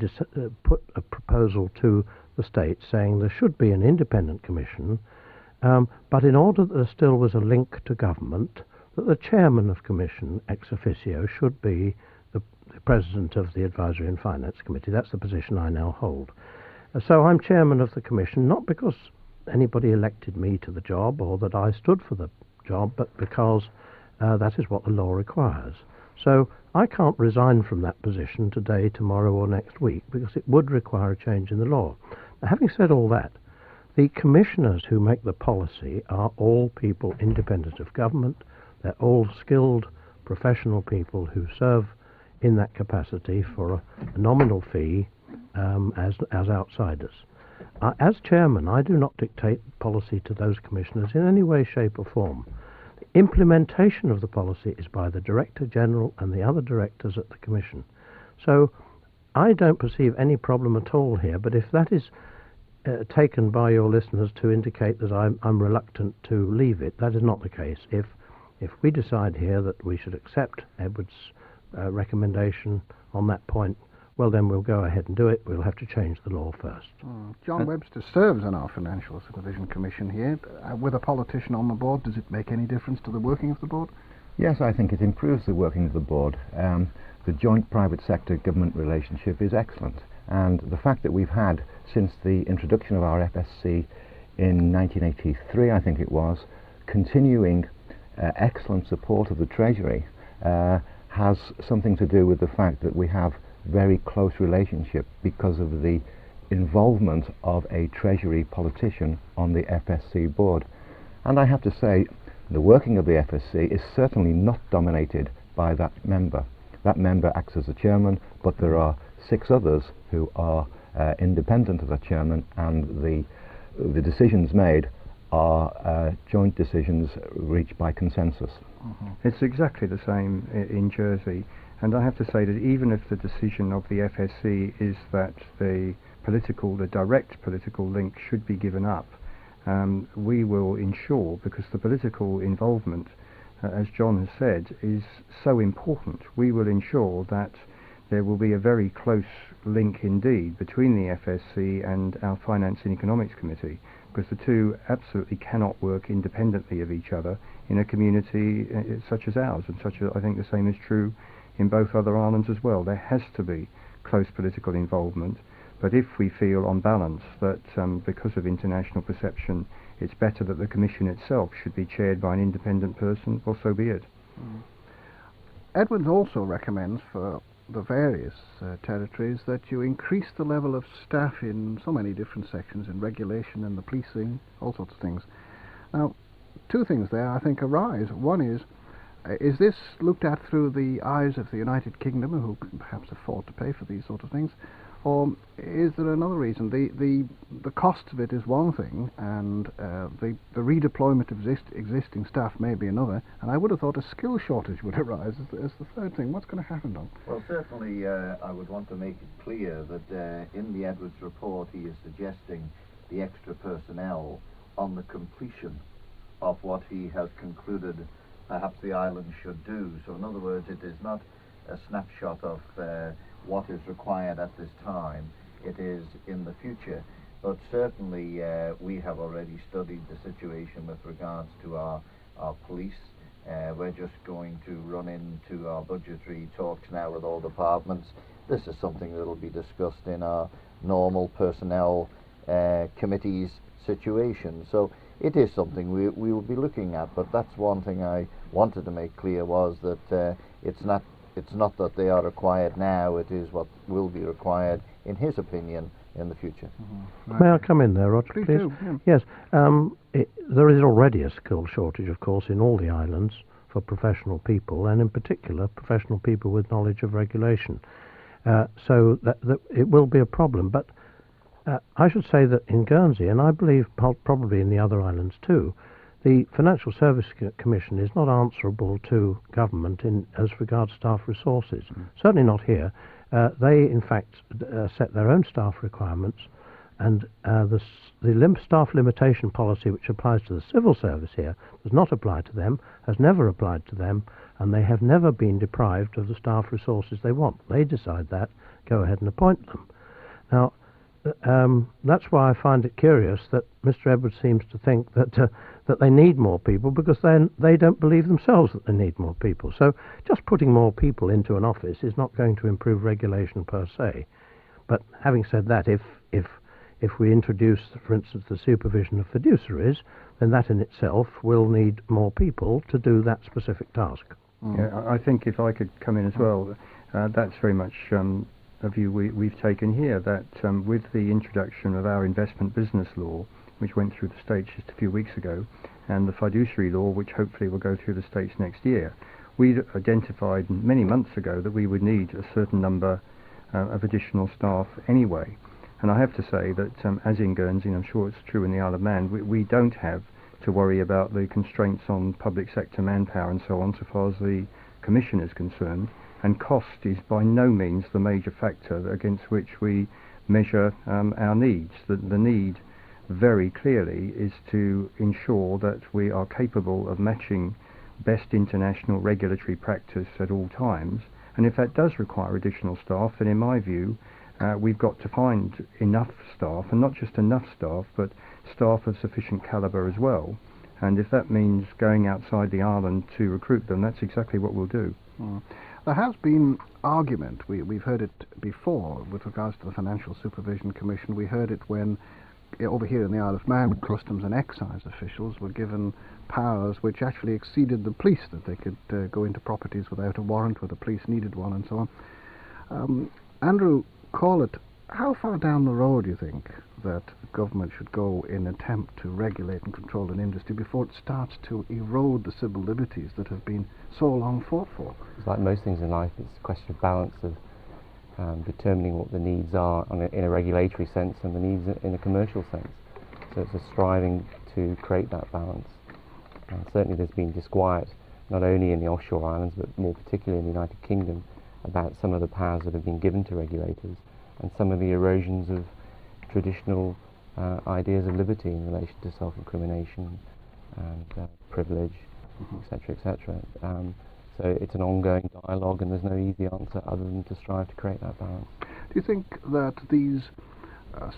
put a proposal to the state saying there should be an independent commission, but in order that there still was a link to government, that the chairman of commission ex officio should be the president of the Advisory and Finance Committee. That's the position I now hold. So I'm chairman of the commission, not because anybody elected me to the job or that I stood for the job, but because that is what the law requires. So I can't resign from that position today, tomorrow or next week, because it would require a change in the law. Now, having said all that, the commissioners who make the policy are all people independent of government. They're all skilled professional people who serve in that capacity for a nominal fee as outsiders. As chairman, I do not dictate policy to those commissioners in any way, shape or form. The implementation of the policy is by the Director General and the other directors at the Commission. So I don't perceive any problem at all here, but if that is taken by your listeners to indicate that I'm reluctant to leave it, that is not the case. If we decide here that we should accept Edward's recommendation on that point, well, then we'll go ahead and do it. We'll have to change the law first.
John Webster serves on our Financial Supervision Commission here. With a politician on the board, does it make any difference to the working of the board?
Yes, I think it improves the working of the board. The joint private sector government relationship is excellent, and the fact that we've had, since the introduction of our FSC in 1983, I think it was, continuing excellent support of the Treasury has something to do with the fact that we have very close relationship because of the involvement of a Treasury politician on the FSC board. And I have to say, the working of the FSC is certainly not dominated by that member. That member acts as the chairman, but there are 6 others who are independent of the chairman, and the decisions made are joint decisions reached by consensus.
It's exactly the same in Jersey, and I have to say that even if the decision of the FSC is that the direct political link should be given up, we will ensure, because the political involvement, as John has said, is so important, we will ensure that there will be a very close link indeed between the FSC and our Finance and Economics Committee, because the two absolutely cannot work independently of each other in a community such as ours, and I think the same is true in both other islands as well. There has to be close political involvement, but if we feel on balance that because of international perception it's better that the Commission itself should be chaired by an independent person, well, so be it.
Edwards also recommends for the various territories that you increase the level of staff in so many different sections, in regulation and the policing, all sorts of things. Now, 2 things there I think arise. One is this looked at through the eyes of the United Kingdom, who can perhaps afford to pay for these sort of things, or is there another reason? The cost of it is one thing, and the redeployment of existing staff may be another, and I would have thought a skill shortage would arise as the third thing. What's going to happen, Don?
Well, certainly I would want to make it clear that in the Edwards report he is suggesting the extra personnel on the completion of what he has concluded perhaps the island should do. So in other words, it is not a snapshot of what is required at this time. It is in the future. But certainly we have already studied the situation with regards to our police. We're just going to run into our budgetary talks now with all departments. This is something that will be discussed in our normal personnel committees situation. So it is something we will be looking at, but that's one thing I wanted to make clear, was that it's not that they are required now, it is what will be required, in his opinion, in the future.
May I come in there, Roger,
Please
please?
do,
Yes, there is already a skill shortage, of course, in all the islands for professional people, and in particular professional people with knowledge of regulation. So that it will be a problem. But I should say that in Guernsey, and I believe probably in the other islands too, the Financial Service Commission is not answerable to government as regards staff resources. Certainly not here. They, in fact, set their own staff requirements, and the staff limitation policy, which applies to the civil service here, does not apply to them, has never applied to them, and they have never been deprived of the staff resources they want. They decide that, go ahead and appoint them. Now, that's why I find it curious that Mr. Edwards seems to think that that they need more people, because then they don't believe themselves that they need more people. So just putting more people into an office is not going to improve regulation per se. But having said that, if we introduce, for instance, the supervision of fiduciaries, then that in itself will need more people to do that specific task.
Yeah, I think if I could come in as well, that's very much a view we've taken here, that with the introduction of our investment business law, which went through the States just a few weeks ago, and the fiduciary law, which hopefully will go through the States next year, we identified many months ago that we would need a certain number of additional staff anyway. And I have to say that as in Guernsey, and I'm sure it's true in the Isle of Man, we don't have to worry about the constraints on public sector manpower and so on, so far as the Commission is concerned, and cost is by no means the major factor against which we measure our needs. The need very clearly is to ensure that we are capable of matching best international regulatory practice at all times, and if that does require additional staff, then in my view we've got to find enough staff, and not just enough staff, but staff of sufficient calibre as well. And if that means going outside the island to recruit them, that's exactly what we'll do.
There has been argument, we've heard it before with regards to the Financial Supervision Commission. We heard it when over here in the Isle of Man, customs and excise officials were given powers which actually exceeded the police, that they could go into properties without a warrant where the police needed one and so on. Andrew Corlett, how far down the road do you think that government should go in an attempt to regulate and control an industry before it starts to erode the civil liberties that have been so long fought for?
It's like most things in life, it's a question of balance of determining what the needs are in a regulatory sense and the needs in a commercial sense. So it's a striving to create that balance. And certainly there's been disquiet, not only in the offshore islands, but more particularly in the United Kingdom, about some of the powers that have been given to regulators and some of the erosions of traditional ideas of liberty in relation to self-incrimination and privilege, etc., etc. So it's an ongoing dialogue, and there's no easy answer other than to strive to create that balance.
Do you think that these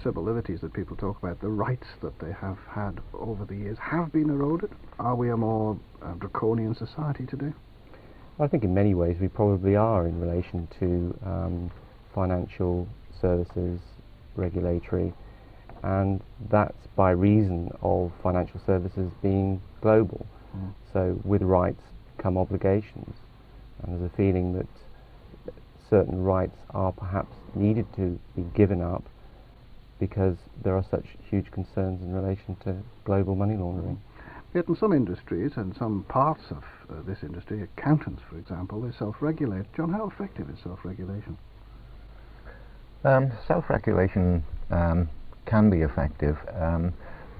civil liberties that people talk about, the rights that they have had over the years, have been eroded? Are we a more draconian society today?
I think in many ways we probably are in relation to financial services, regulatory, and that's by reason of financial services being global. So with rights come obligations, and there's a feeling that certain rights are perhaps needed to be given up because there are such huge concerns in relation to global money laundering.
Yet in some industries and some parts of this industry, accountants for example, they self-regulate. John, how effective is self-regulation?
Self-regulation can be effective,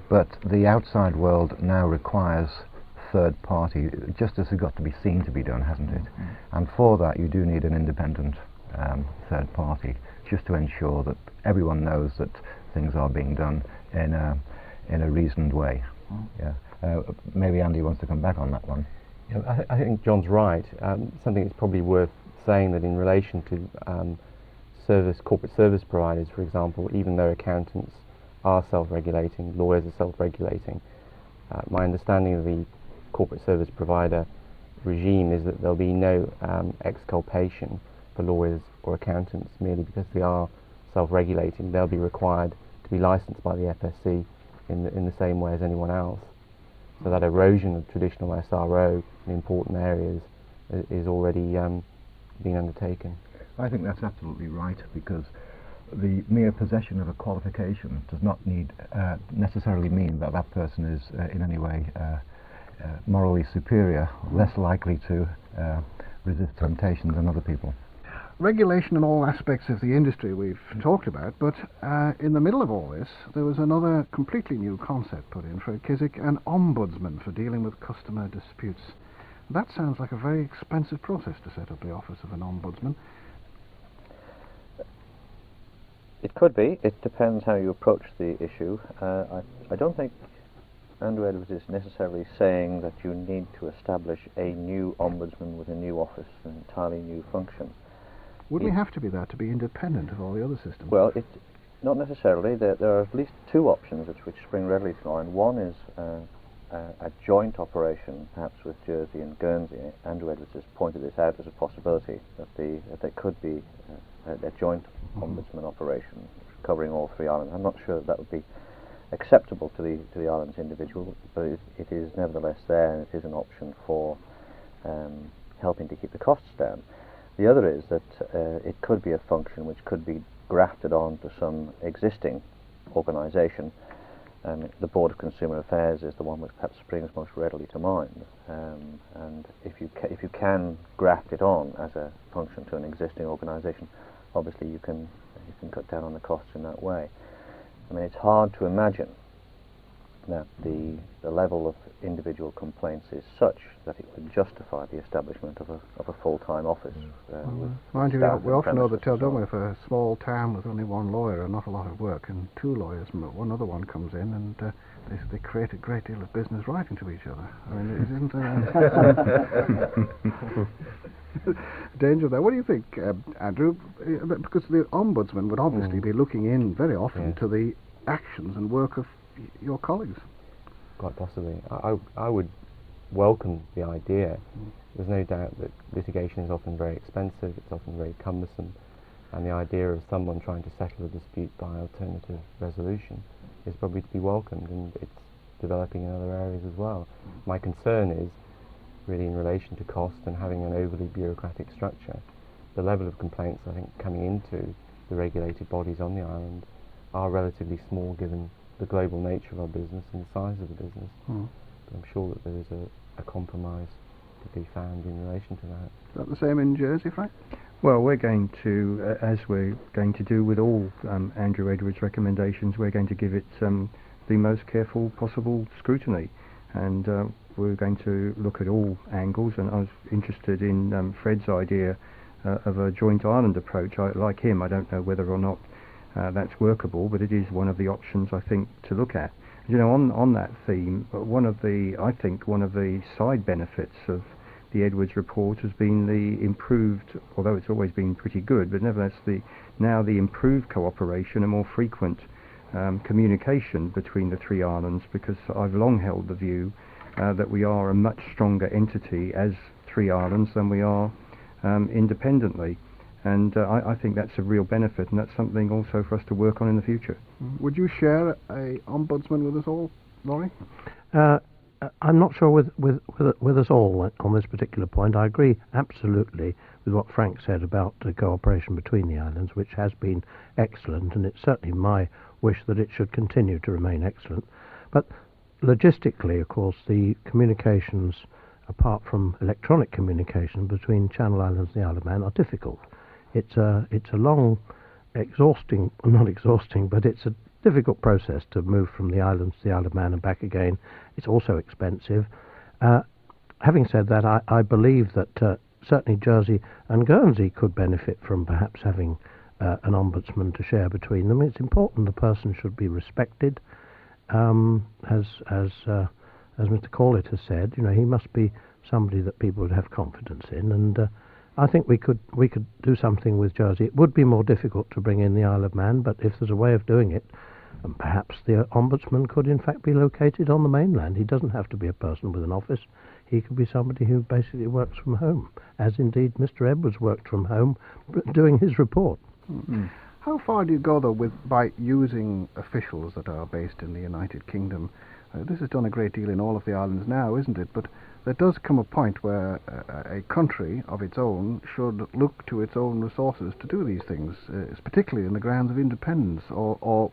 but the outside world now requires third party. Justice has got to be seen to be done, hasn't it? And for that you do need an independent third party, just to ensure that everyone knows that things are being done in a reasoned way. Maybe Andy wants to come back on that one.
Yeah, I think John's right. Something that's probably worth saying, that in relation to corporate service providers, for example, even though accountants are self-regulating, lawyers are self-regulating, my understanding of the corporate service provider regime is that there'll be no exculpation for lawyers or accountants merely because they are self-regulating. They'll be required to be licensed by the FSC in the same way as anyone else. So that erosion of traditional SRO in important areas is already being undertaken.
I think that's absolutely right, because the mere possession of a qualification does not necessarily mean that that person is in any way morally superior, less likely to resist temptation than other people.
regulation in all aspects of the industry we've talked about, but in the middle of all this, there was another completely new concept put in for Chiswick, an ombudsman for dealing with customer disputes. That sounds like a very expensive process to set up the office of an ombudsman.
It could be. It depends how you approach the issue. I don't think Andrew Edwards is necessarily saying that you need to establish a new ombudsman with a new office, an entirely new function.
Would we have to be that to be independent of all the other systems?
Well, not necessarily. There are at least two options which spring readily to mind. One is a joint operation, perhaps with Jersey and Guernsey. Andrew Edwards has pointed this out as a possibility, that there could be a joint ombudsman operation covering all three islands. I'm not sure that would be acceptable to the islands individual, but it is nevertheless there, and it is an option for helping to keep the costs down. The other is that it could be a function which could be grafted on to some existing organisation. The Board of Consumer Affairs is the one which perhaps springs most readily to mind, and if you can graft it on as a function to an existing organisation, obviously you can cut down on the costs in that way. I mean, it's hard to imagine that the level of individual complaints is such that it would justify the establishment of a full-time office.
Mind you, we often know that, don't we, if a small town with only one lawyer and not a lot of work, and two lawyers, one other one comes in, and they create a great deal of business writing to each other. I mean, it isn't danger there. What do you think, Andrew? Because the ombudsman would obviously be looking in very often to the actions and work of your colleagues.
Quite possibly. I would welcome the idea. There's no doubt that litigation is often very expensive, it's often very cumbersome, and the idea of someone trying to settle a dispute by alternative resolution is probably to be welcomed, and it's developing in other areas as well. My concern is really in relation to cost and having an overly bureaucratic structure. The level of complaints, I think, coming into the regulated bodies on the island are relatively small given the global nature of our business and the size of the business. But I'm sure that there is a compromise to be found in relation to that.
Is that the same in Jersey, Frank?
Well, we're going to, as we're going to do with all Andrew Edwards' recommendations, we're going to give it the most careful possible scrutiny, and we're going to look at all angles. And I was interested in Fred's idea of a joint island approach. Like him, I don't know whether or not that's workable, but it is one of the options I think to look at. You know, on that theme, one of the side benefits of the Edwards report has been the improved, although it's always been pretty good, but nevertheless the improved cooperation and more frequent communication between the three islands, because I've long held the view that we are a much stronger entity as three islands than we are independently. And I think that's a real benefit, and that's something also for us to work on in the future.
Would you share a ombudsman with us all, Laurie?
I'm not sure with us all on this particular point. I agree absolutely with what Frank said about the cooperation between the islands, which has been excellent, and it's certainly my wish that it should continue to remain excellent. But logistically, of course, the communications, apart from electronic communication between Channel Islands and the Isle of Man, are difficult. It's a long, not exhausting, but it's a difficult process to move from the islands to the Isle of Man and back again. It's also expensive. Having said that, I believe that certainly Jersey and Guernsey could benefit from perhaps having an ombudsman to share between them. It's important the person should be respected, as Mr. Corlett has said. You know, he must be somebody that people would have confidence in, and I think we could do something with Jersey. It would be more difficult to bring in the Isle of Man, but if there's a way of doing it, and perhaps the ombudsman could in fact be located on the mainland. He doesn't have to be a person with an office. He could be somebody who basically works from home, as indeed Mr. Edwards worked from home doing his report.
How far do you go, though, by using officials that are based in the United Kingdom? This is done a great deal in all of the islands now, isn't it? But there does come a point where a country of its own should look to its own resources to do these things, particularly in the grounds of independence or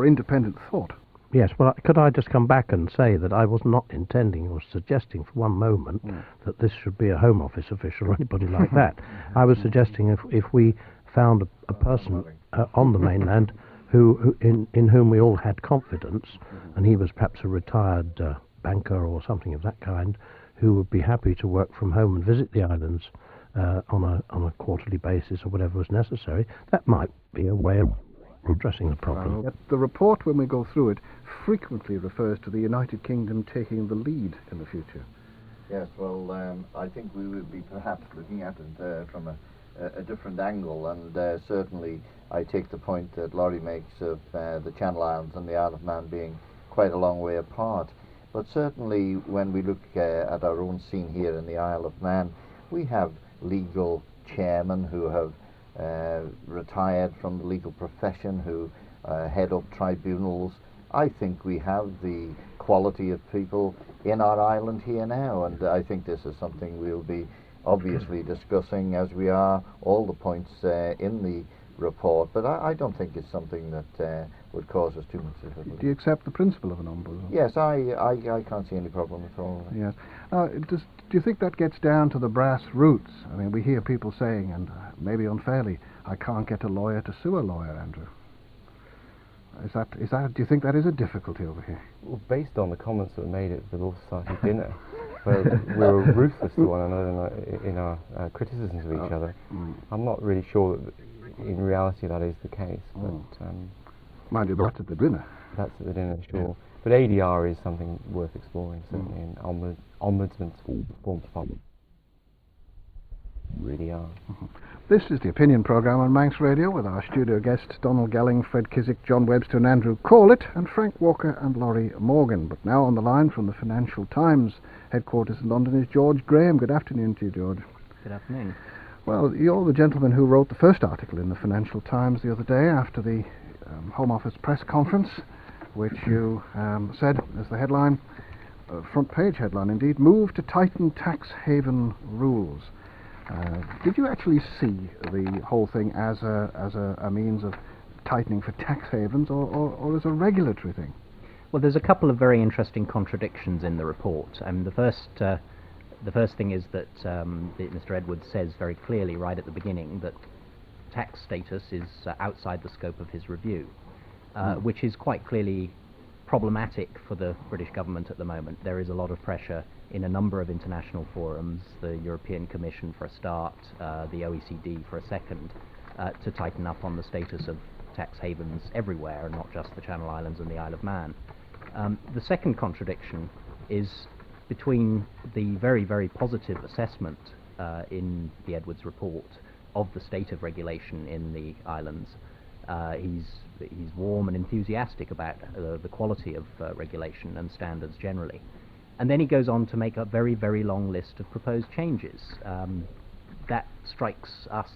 independent thought.
Yes, well, could I just come back and say that I was not intending or suggesting for one moment that this should be a Home Office official or anybody like that. I was suggesting if we found a person on the mainland in whom we all had confidence, and he was perhaps a retired banker or something of that kind, who would be happy to work from home and visit the islands on a quarterly basis or whatever was necessary, that might be a way of addressing the problem.
The report, when we go through it, frequently refers to the United Kingdom taking the lead in the future.
Yes, well, I think we would be perhaps looking at it from a different angle, and certainly I take the point that Laurie makes of the Channel Islands and the Isle of Man being quite a long way apart. But certainly when we look at our own scene here in the Isle of Man, we have legal chairmen who have retired from the legal profession, who head up tribunals. I think we have the quality of people in our island here now, and I think this is something we'll be obviously discussing as we are all the points in the report, but I don't think it's something that would cause us too much difficulty.
Do you accept the principle of an ombudsman?
Yes, I can't see any problem at all.
Yes. Do you think that gets down to the brass roots? I mean, we hear people saying, and maybe unfairly, I can't get a lawyer to sue a lawyer, Andrew. Is that? Do you think that is a difficulty over here?
Well, based on the comments that were made at the Law Society dinner, where we were ruthless to one another in our criticisms of each other, I'm not really sure that in reality that is the case. But
mind you, that's at the dinner.
That's at the dinner, sure. Yeah. But ADR is something worth exploring, certainly, in ombudsman's forms of really are.
This is the Opinion Programme on Manx Radio with our studio guests Donald Gelling, Fred Kiswick, John Webster and Andrew Corlett, and Frank Walker and Laurie Morgan. But now on the line from the Financial Times headquarters in London is George Graham. Good afternoon to you, George.
Good afternoon.
Well, you're the gentleman who wrote the first article in the Financial Times the other day after the Home Office press conference, which you said as the headline, front page headline indeed, move to tighten tax haven rules. Did you actually see the whole thing as a means of tightening for tax havens or as a regulatory thing?
Well, there's a couple of very interesting contradictions in the report. The first thing is that Mr. Edwards says very clearly right at the beginning that tax status is outside the scope of his review, which is quite clearly problematic for the British government at the moment. There is a lot of pressure in a number of international forums, the European Commission for a start, the OECD for a second, to tighten up on the status of tax havens everywhere, and not just the Channel Islands and the Isle of Man. The second contradiction is between the very, very positive assessment in the Edwards report of the state of regulation in the islands. He's warm and enthusiastic about the quality of regulation and standards generally. And then he goes on to make a very, very long list of proposed changes. That strikes us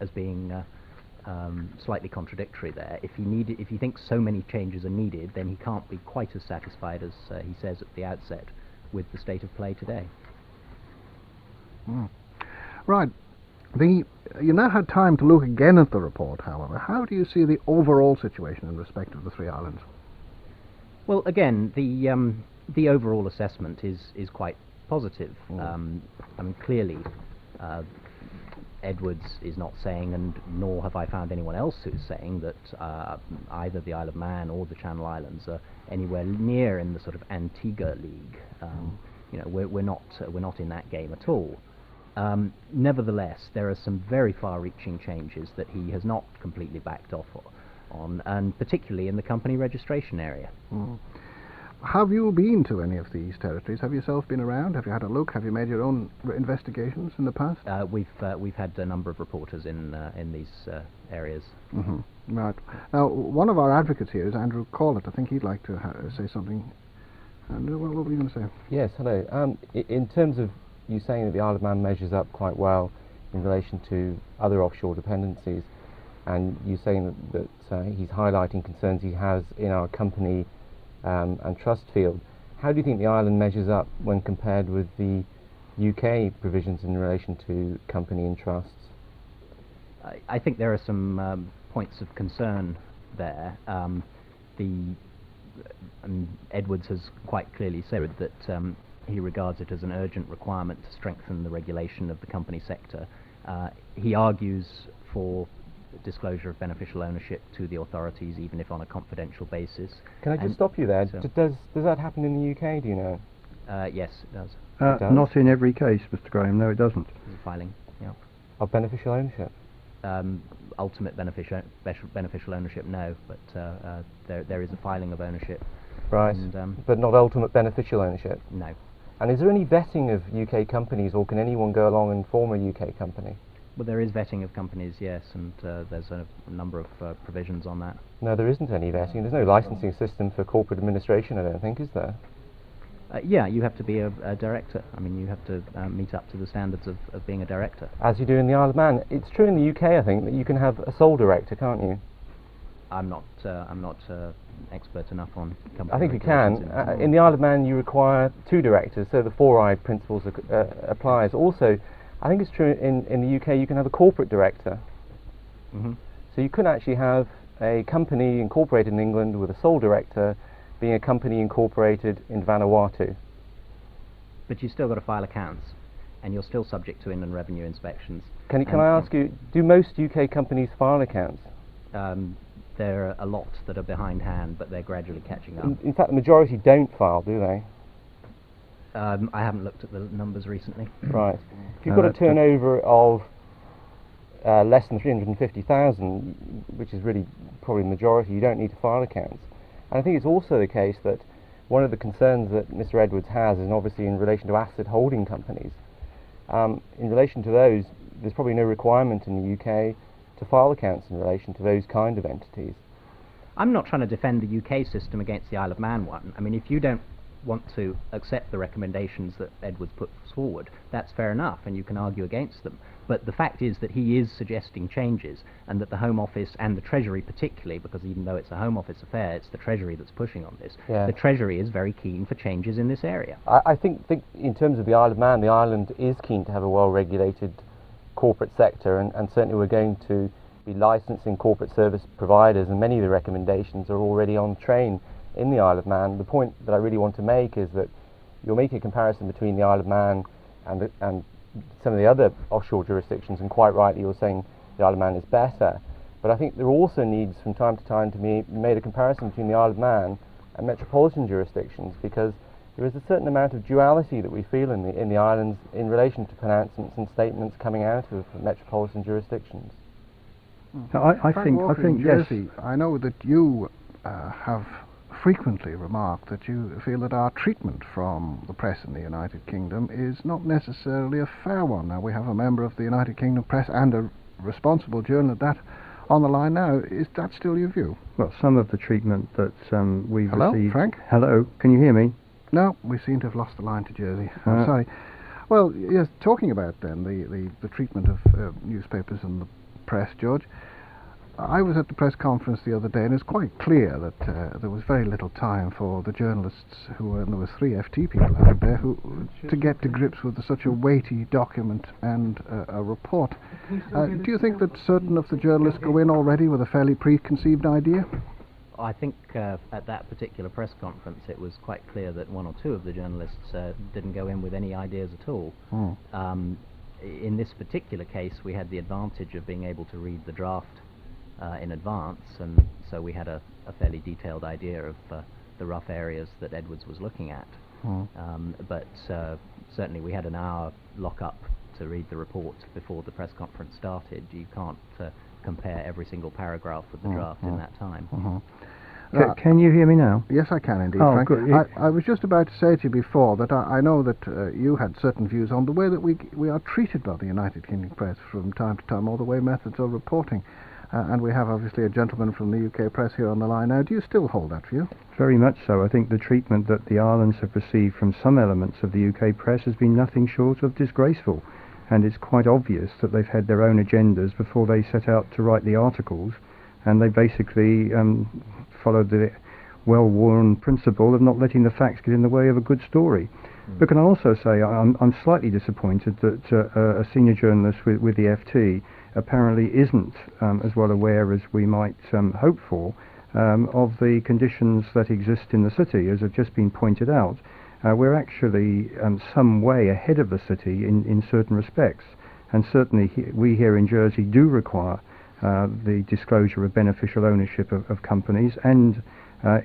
as being slightly contradictory there. If he thinks so many changes are needed, then he can't be quite as satisfied as he says at the outset with the state of play today.
Right. You now had time to look again at the report, however. How do you see the overall situation in respect of the three islands?
Well, again, the overall assessment is quite positive. Clearly, Edwards is not saying, and nor have I found anyone else who's saying, that either the Isle of Man or the Channel Islands are anywhere near in the sort of Antigua League. We're not in that game at all. Nevertheless, there are some very far-reaching changes that he has not completely backed off on, and particularly in the company registration area.
Have you been to any of these territories? Have you yourself been around? Have you had a look? Have you made your own investigations in the past?
We've had a number of reporters in these areas.
Right. Now, one of our advocates here is Andrew Corlett. I think he'd like to say something. Andrew, what were you going to say?
Yes, hello. In terms of you saying that the Isle of Man measures up quite well in relation to other offshore dependencies, and you saying that he's highlighting concerns he has in our company and trust field, how do you think the island measures up when compared with the UK provisions in relation to company and trusts?
I think there are some points of concern there. The Edwards has quite clearly said that he regards it as an urgent requirement to strengthen the regulation of the company sector. He argues for disclosure of beneficial ownership to the authorities, even if on a confidential basis.
Can I just stop you there? Does that happen in the UK, do you know?
Yes, it does.
Not in every case, Mr. Graham, no it doesn't.
There's a filing, yeah.
Of beneficial ownership?
Ultimate beneficial ownership, no, but there is a filing of ownership.
Right, but not ultimate beneficial ownership?
No.
And is there any vetting of UK companies, or can anyone go along and form a UK company?
Well, there is vetting of companies, yes, and there's a number of provisions on that.
No, there isn't any vetting. There's no licensing system for corporate administration, I don't think, is there?
Yeah, you have to be a director. I mean, you have to meet up to the standards of being a director.
As you do in the Isle of Man. It's true in the UK, I think, that you can have a sole director, can't you?
I'm not expert enough on company.
I think you can. In the Isle of Man, you require 2 directors, so the 4I principles applies. Also, I think it's true in the UK, you can have a corporate director.
Mm-hmm.
So you could actually have a company incorporated in England with a sole director being a company incorporated in Vanuatu.
But you've still got to file accounts, and you're still subject to inland revenue inspections.
Can I ask you, do most UK companies file accounts?
There are a lot that are behindhand, but they're gradually catching up.
In fact, the majority don't file, do they?
I haven't looked at the numbers recently.
Right. If you've got a turnover of less than 350,000, which is really probably the majority, you don't need to file accounts. And I think it's also the case that one of the concerns that Mr. Edwards has is obviously in relation to asset holding companies. In relation to those, there's probably no requirement in the UK to file accounts in relation to those kind of entities.
I'm not trying to defend the UK system against the Isle of Man one. I mean, if you don't want to accept the recommendations that Edwards puts forward, that's fair enough, and you can argue against them. But the fact is that he is suggesting changes, and that the Home Office and the Treasury particularly, because even though it's a Home Office affair, it's the Treasury that's pushing on this.
Yeah.
The Treasury is very keen for changes in this area.
I think in terms of the Isle of Man, the island is keen to have a well-regulated corporate sector, and certainly we're going to be licensing corporate service providers, and many of the recommendations are already on train in the Isle of Man. The point that I really want to make is that you're making a comparison between the Isle of Man and some of the other offshore jurisdictions, and quite rightly you're saying the Isle of Man is better. But I think there also needs from time to time to be made a comparison between the Isle of Man and metropolitan jurisdictions, because there is a certain amount of duality that we feel in the islands in relation to pronouncements and statements coming out of metropolitan jurisdictions.
I think Jersey, yes. I know that you have frequently remarked that you feel that our treatment from the press in the United Kingdom is not necessarily a fair one. Now, we have a member of the United Kingdom press and a responsible journalist at that on the line now. Is that still your view?
Well, some of the treatment that we've
Hello,
received...
Frank?
Hello, can you hear me?
No, we seem to have lost the line to Jersey. I'm sorry. Well, yes, talking about then the treatment of newspapers and the press, George, I was at the press conference the other day, and it's quite clear that there was very little time for the journalists and there was 3 FT people out there to get to grips with such a weighty document and a report. Do you think that certain of the journalists go in already with a fairly preconceived idea?
I think at that particular press conference it was quite clear that 1 or 2 of the journalists didn't go in with any ideas at all. In this particular case, we had the advantage of being able to read the draft in advance, and so we had a fairly detailed idea of the rough areas that Edwards was looking at. But certainly we had an hour lock-up to read the report before the press conference started. You can't compare every single paragraph with the draft in that time.
Can you hear me now?
Yes, I can indeed,
Oh,
Frank.
good.
I was just about to say to you before that I know that you had certain views on the way that we are treated by the United Kingdom press from time to time, or the way methods of reporting. And we have obviously a gentleman from the UK press here on the line now. Do you still hold that view?
Very much so. I think the treatment that the islands have received from some elements of the UK press has been nothing short of disgraceful. And it's quite obvious that they've had their own agendas before they set out to write the articles, and they basically followed the well-worn principle of not letting the facts get in the way of a good story. But can I also say I'm slightly disappointed that a senior journalist with the FT apparently isn't as well aware as we might hope for of the conditions that exist in the city. As have just been pointed out, we're actually some way ahead of the city in certain respects, and certainly we here in Jersey do require the disclosure of beneficial ownership of companies, and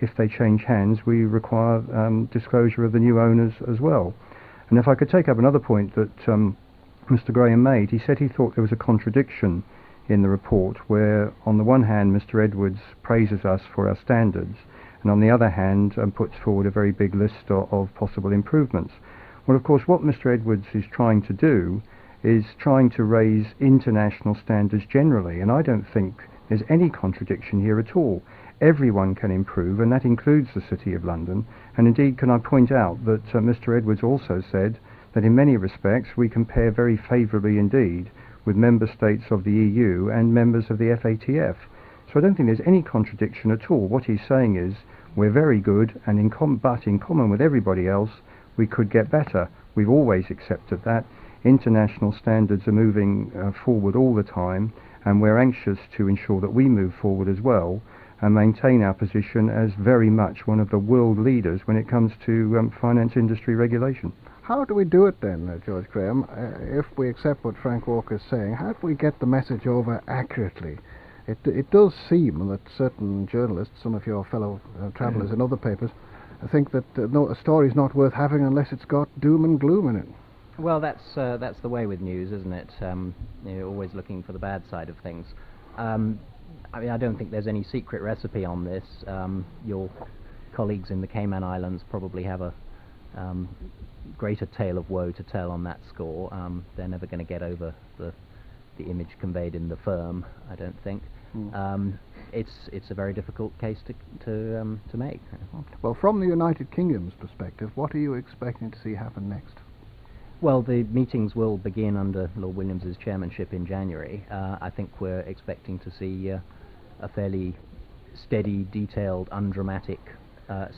if they change hands, we require disclosure of the new owners as well. And if I could take up another point that Mr. Graham made, he said he thought there was a contradiction in the report where on the one hand Mr. Edwards praises us for our standards, and on the other hand puts forward a very big list of possible improvements. Well, of course, what Mr. Edwards is trying to do is trying to raise international standards generally, and I don't think there's any contradiction here at all. Everyone can improve, and that includes the City of London. And indeed, can I point out that Mr. Edwards also said that in many respects we compare very favourably indeed with member states of the EU and members of the FATF. So I don't think there's any contradiction at all. What he's saying is we're very good, and but in common with everybody else, we could get better. We've always accepted that. International standards are moving forward all the time, and we're anxious to ensure that we move forward as well and maintain our position as very much one of the world leaders when it comes to finance industry regulation.
How do we do it then, George Graham? If we accept what Frank Walker's saying, how do we get the message over accurately? It does seem that certain journalists, some of your fellow travellers in other papers, think that a story's not worth having unless it's got doom and gloom in it.
Well, that's the way with news, isn't it? You're always looking for the bad side of things. I mean, I don't think there's any secret recipe on this. Your colleagues in the Cayman Islands probably have a greater tale of woe to tell on that score. They're never going to get over the image conveyed in the firm, I don't think. It's a very difficult case to make.
Well, from the United Kingdom's perspective, what are you expecting to see happen next?
Well, the meetings will begin under Lord Williams's chairmanship in January. I think we're expecting to see a fairly steady, detailed, undramatic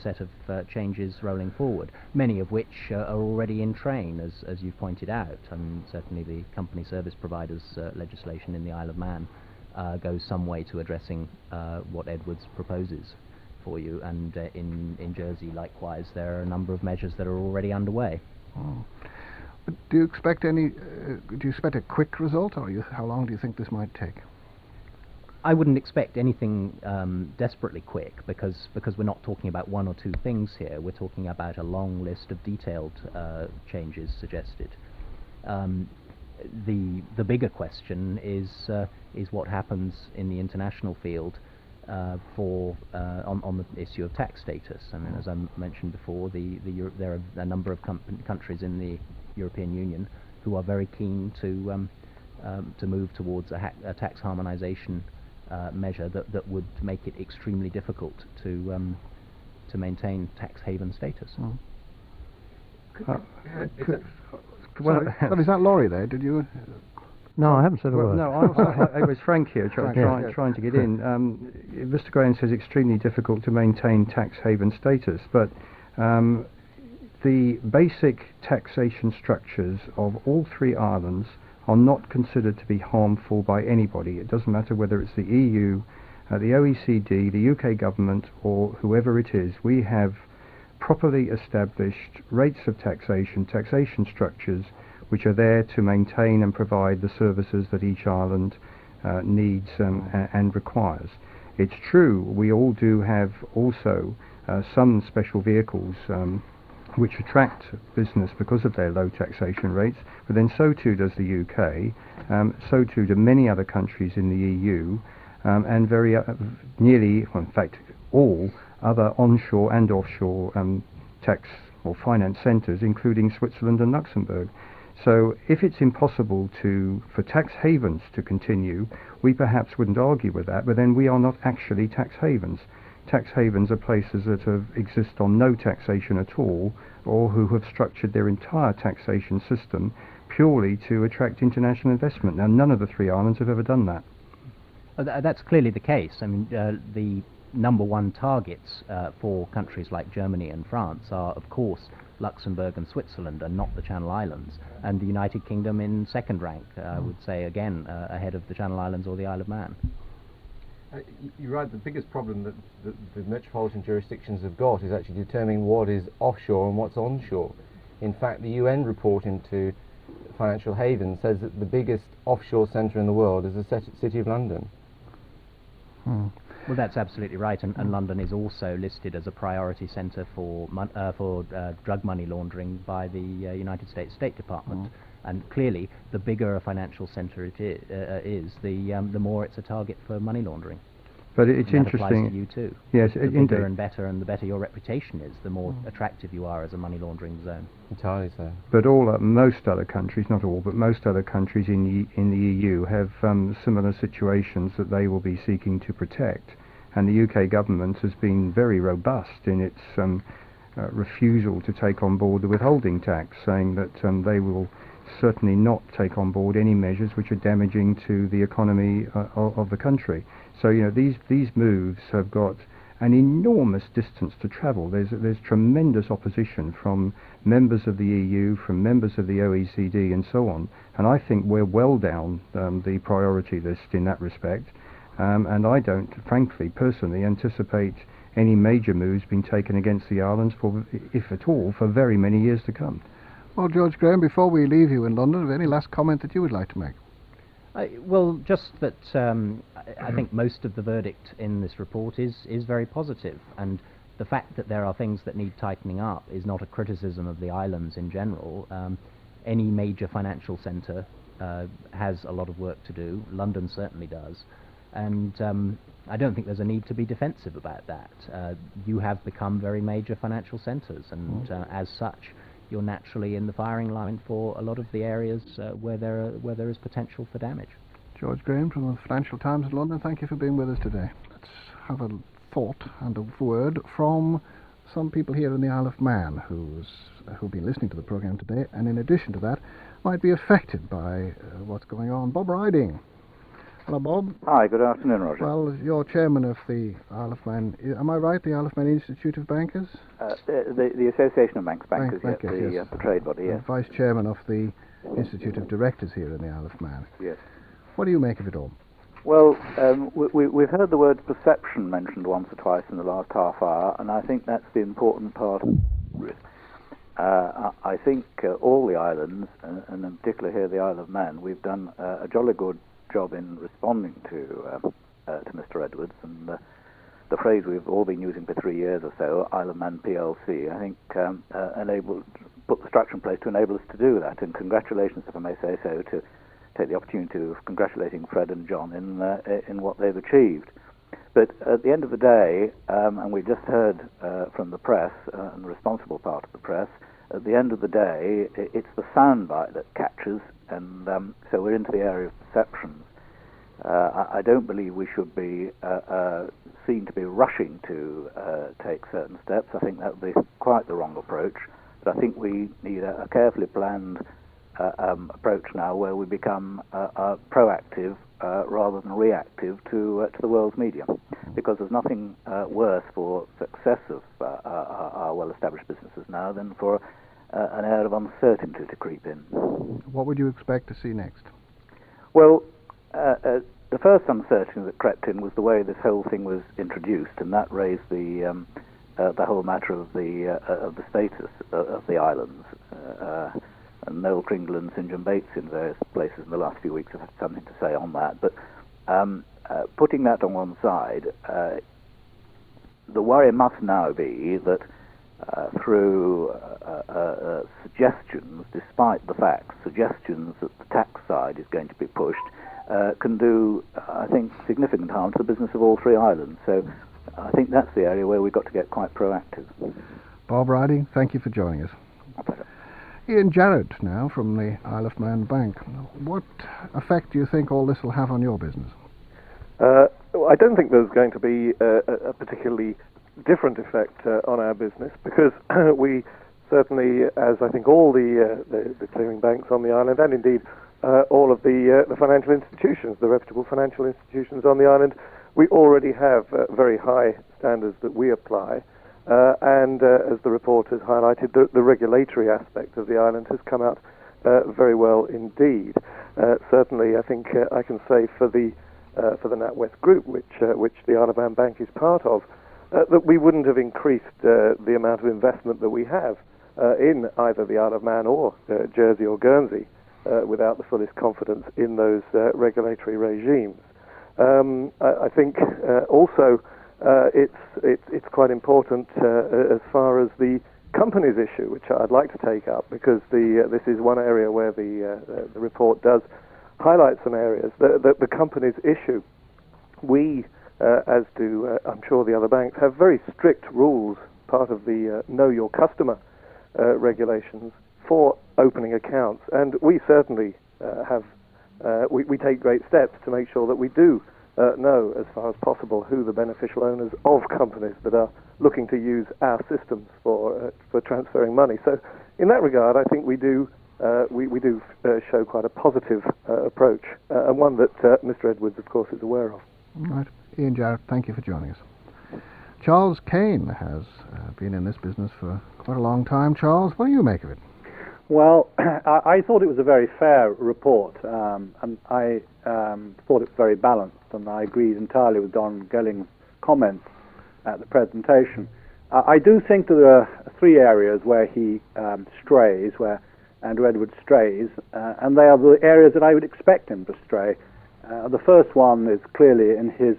set of changes rolling forward, many of which are already in train, as you've pointed out. I mean, certainly the company service providers legislation in the Isle of Man goes some way to addressing what Edwards proposes for you, and in Jersey, likewise, there are a number of measures that are already underway.
Oh. But do you expect a quick result, or how long do you think this might take?
I wouldn't expect anything desperately quick, because we're not talking about one or two things here. We're talking about a long list of detailed changes suggested. The bigger question is what happens in the international field on the issue of tax status. I mean, as I mentioned before, there are a number of countries in the European Union who are very keen to move towards a tax harmonisation measure that would make it extremely difficult to maintain tax haven status.
Is that Laurie there? Did you?
No, I haven't said a word.
No, it was Frank here trying to get in. Mr. Graham says extremely difficult to maintain tax haven status, but the basic taxation structures of all three islands are not considered to be harmful by anybody. It doesn't matter whether it's the EU, the OECD, the UK government, or whoever it is. We have properly established rates of taxation structures, which are there to maintain and provide the services that each island needs and requires. It's true, we all do have also some special vehicles which attract business because of their low taxation rates, but then so too does the UK, so too do many other countries in the EU, and very nearly, well, in fact, all other onshore and offshore tax or finance centres, including Switzerland and Luxembourg. So if it's impossible for tax havens to continue, we perhaps wouldn't argue with that, but then we are not actually tax havens. Tax havens are places that exist on no taxation at all, or who have structured their entire taxation system purely to attract international investment. Now, none of the three islands have ever done that.
That's clearly the case. I mean, the number one targets for countries like Germany and France are, of course, Luxembourg and Switzerland, and not the Channel Islands, and the United Kingdom in second rank, I would say, again, ahead of the Channel Islands or the Isle of Man.
You're right, the biggest problem that the metropolitan jurisdictions have got is actually determining what is offshore and what's onshore. In fact, the UN report into financial havens says that the biggest offshore centre in the world is the City of London.
Well, that's absolutely right, and London is also listed as a priority centre for drug money laundering by the United States State Department. And clearly, the bigger a financial centre it is, the more it's a target for money laundering.
But it's
and that
interesting.
applies to you too.
Yes,
the bigger and better, and the better your reputation is, the more attractive you are as a money laundering zone.
Entirely so.
But most other countries, not all, but most other countries in the EU have similar situations that they will be seeking to protect. And the UK government has been very robust in its refusal to take on board the withholding tax, saying that they will certainly not take on board any measures which are damaging to the economy of the country. So, you know, these moves have got an enormous distance to travel. There's tremendous opposition from members of the EU, from members of the OECD, and so on. And I think we're well down the priority list in that respect. And I don't, frankly, personally, anticipate any major moves being taken against the islands, for, if at all, for very many years to come.
Well, George Graham, before we leave you in London, have any last comment that you would like to make?
Well, just that I think most of the verdict in this report is very positive, and the fact that there are things that need tightening up is not a criticism of the islands in general. Any major financial centre has a lot of work to do. London certainly does. And I don't think there's a need to be defensive about that. You have become very major financial centres, and as such, you're naturally in the firing line for a lot of the areas where there is potential for damage.
George Graham from the Financial Times in London, thank you for being with us today. Let's have a thought and a word from some people here in the Isle of Man who've been listening to the programme today, and in addition to that, might be affected by what's going on. Bob Riding. Hello, Bob.
Hi, good afternoon, Roger.
Well, you're chairman of the Isle of Man. Am I right, the Isle of Man Institute of Bankers?
The Association of Bankers,
yes.
The trade body, yes.
Vice chairman of the Institute of Directors here in the Isle of Man.
Yes.
What do you make of it all?
Well, we've heard the word perception mentioned once or twice in the last half hour, and I think that's the important part of it. I think all the islands, and in particular here the Isle of Man, we've done a jolly good job in responding to Mr. Edwards, and the phrase we've all been using for 3 years or so, Isle of Man PLC, I think put the structure in place to enable us to do that. And congratulations, if I may say so, to take the opportunity of congratulating Fred and John in what they've achieved. But at the end of the day, and we just heard from the press and the responsible part of the press, at the end of the day, it's the soundbite that catches, and so we're into the area of perceptions. I don't believe we should be seen to be rushing to take certain steps. I think that would be quite the wrong approach. But I think we need a carefully planned approach now, where we become proactive rather than reactive to the world's media, because there's nothing worse for success of our well-established businesses now than for an air of uncertainty to creep in.
What would you expect to see next?
Well, the first uncertainty that crept in was the way this whole thing was introduced, and that raised the whole matter of the status of the islands. And Noel Kringle and St John Bates in various places in the last few weeks have had something to say on that. But putting that on one side, the worry must now be that through suggestions, despite the facts, suggestions that the tax side is going to be pushed, can do, I think, significant harm to the business of all three islands. So I think that's the area where we've got to get quite proactive.
Bob Riding, thank you for joining us.
My pleasure.
Ian Jarrett now from the Isle of Man Bank. What effect do you think all this will have on your business?
I don't think there's going to be a particularly different effect on our business, because we certainly, as I think all the clearing banks on the island, and indeed all of the financial institutions, the reputable financial institutions on the island, we already have very high standards that we apply. And as the report has highlighted, the regulatory aspect of the island has come out very well indeed. Certainly, I think I can say for the for the NatWest Group, which the Isle of Man Bank is part of, that we wouldn't have increased the amount of investment that we have in either the Isle of Man or Jersey or Guernsey without the fullest confidence in those regulatory regimes. I think also it's quite important as far as the companies issue, which I'd like to take up, because this is one area where the report does highlight some areas. The companies issue, we, as do I'm sure the other banks, have very strict rules, part of the Know Your Customer regulations for opening accounts, and we certainly we take great steps to make sure that we do know as far as possible who the beneficial owners of companies that are looking to use our systems for transferring money. So in that regard, I think we do show quite a positive approach, and one that Mr. Edwards, of course, is aware of.
Right. Ian Jarrett, thank you for joining us. Charles Kane has been in this business for quite a long time. Charles, what do you make of it?
Well, I thought it was a very fair report, and I thought it was very balanced, and I agreed entirely with Don Gelling's comments at the presentation. I do think that there are three areas where he strays, where Andrew Edwards strays, and they are the areas that I would expect him to stray. The first one is clearly in his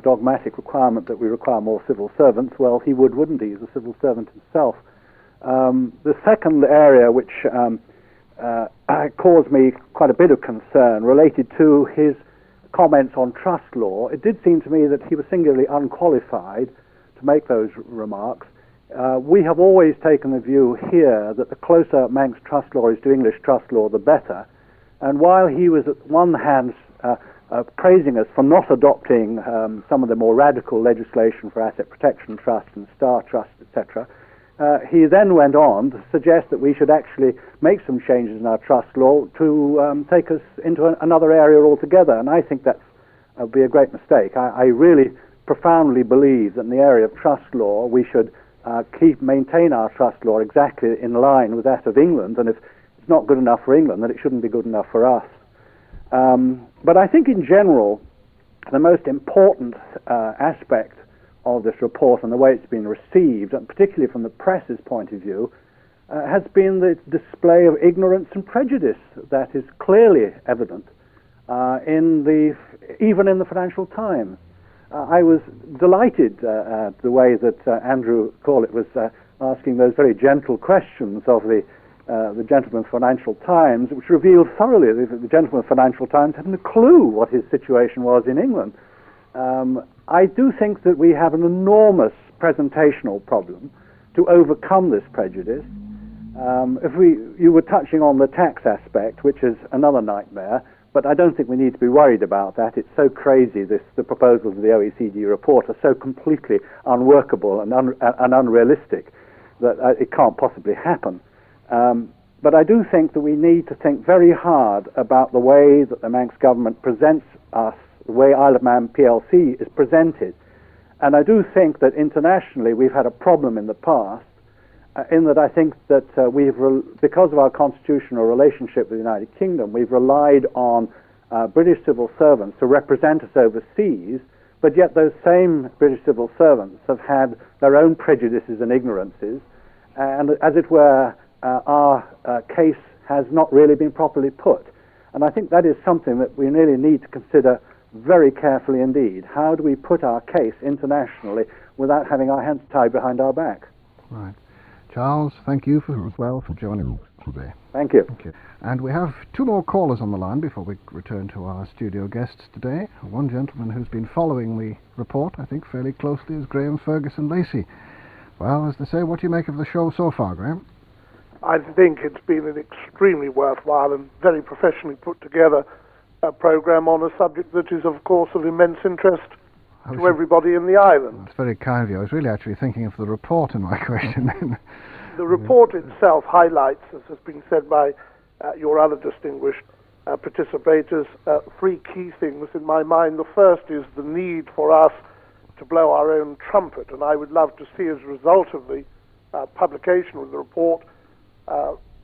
dogmatic requirement that we require more civil servants. Well, he wouldn't he? He's a civil servant himself. The second area, which caused me quite a bit of concern, related to his comments on trust law. It did seem to me that he was singularly unqualified to make those remarks. We have always taken the view here that the closer Manx trust law is to English trust law, the better. And while he was at one hand praising us for not adopting some of the more radical legislation for asset protection trust and star trust, etc., he then went on to suggest that we should actually make some changes in our trust law to take us into another area altogether, and I think that would be a great mistake. I really profoundly believe that in the area of trust law we should maintain our trust law exactly in line with that of England, and if it's not good enough for England, then it shouldn't be good enough for us. But I think in general the most important aspect of this report and the way it's been received, and particularly from the press's point of view, has been the display of ignorance and prejudice that is clearly evident even in the Financial Times. I was delighted at the way that Andrew Corlett was asking those very gentle questions of the gentleman of Financial Times, which revealed thoroughly that the gentleman of Financial Times hadn't a clue what his situation was in England. I do think that we have an enormous presentational problem to overcome this prejudice. You were touching on the tax aspect, which is another nightmare, but I don't think we need to be worried about that. It's so crazy, the proposals of the OECD report are so completely unworkable and unrealistic that it can't possibly happen. But I do think that we need to think very hard about the way that the Manx government presents us, the way Isle of Man PLC is presented. And I do think that internationally we've had a problem in the past, in that I think that because of our constitutional relationship with the United Kingdom, we've relied on British civil servants to represent us overseas, but yet those same British civil servants have had their own prejudices and ignorances, and as it were, our case has not really been properly put. And I think that is something that we really need to consider very carefully indeed. How do we put our case internationally without having our hands tied behind our back?
Right. Charles, thank you as well for joining us today.
Thank you.
Thank you. And we have two more callers on the line before we return to our studio guests today. One gentleman who's been following the report, I think, fairly closely is Graham Ferguson Lacey. Well, as they say, what do you make of the show so far, Graham?
I think it's been an extremely worthwhile and very professionally put together programme on a subject that is, of course, of immense interest to everybody in the island.
That's very kind of you. I was really actually thinking of the report in my question.
The report itself highlights, as has been said by your other distinguished participators, three key things in my mind. The first is the need for us to blow our own trumpet, and I would love to see, as a result of the publication of the report,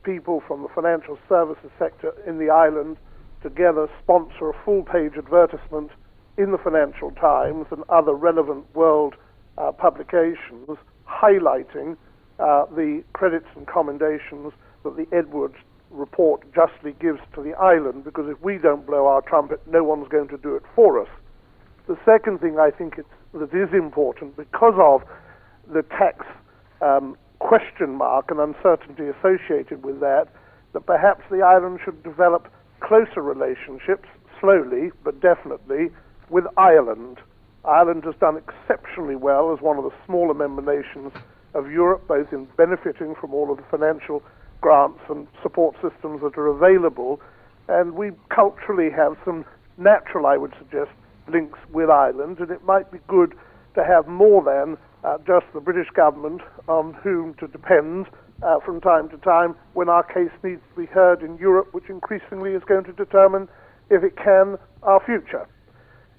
people from the financial services sector in the island together sponsor a full-page advertisement in the Financial Times and other relevant world publications highlighting the credits and commendations that the Edwards report justly gives to the island, because if we don't blow our trumpet, no one's going to do it for us. The second thing I think that is important, because of the tax question mark and uncertainty associated with that perhaps the island should develop closer relationships, slowly but definitely, with Ireland. Ireland has done exceptionally well as one of the smaller member nations of Europe, both in benefiting from all of the financial grants and support systems that are available, and we culturally have some natural, I would suggest, links with Ireland, and it might be good to have more than just the British government on whom to depend from time to time when our case needs to be heard in Europe, which increasingly is going to determine, if it can, our future.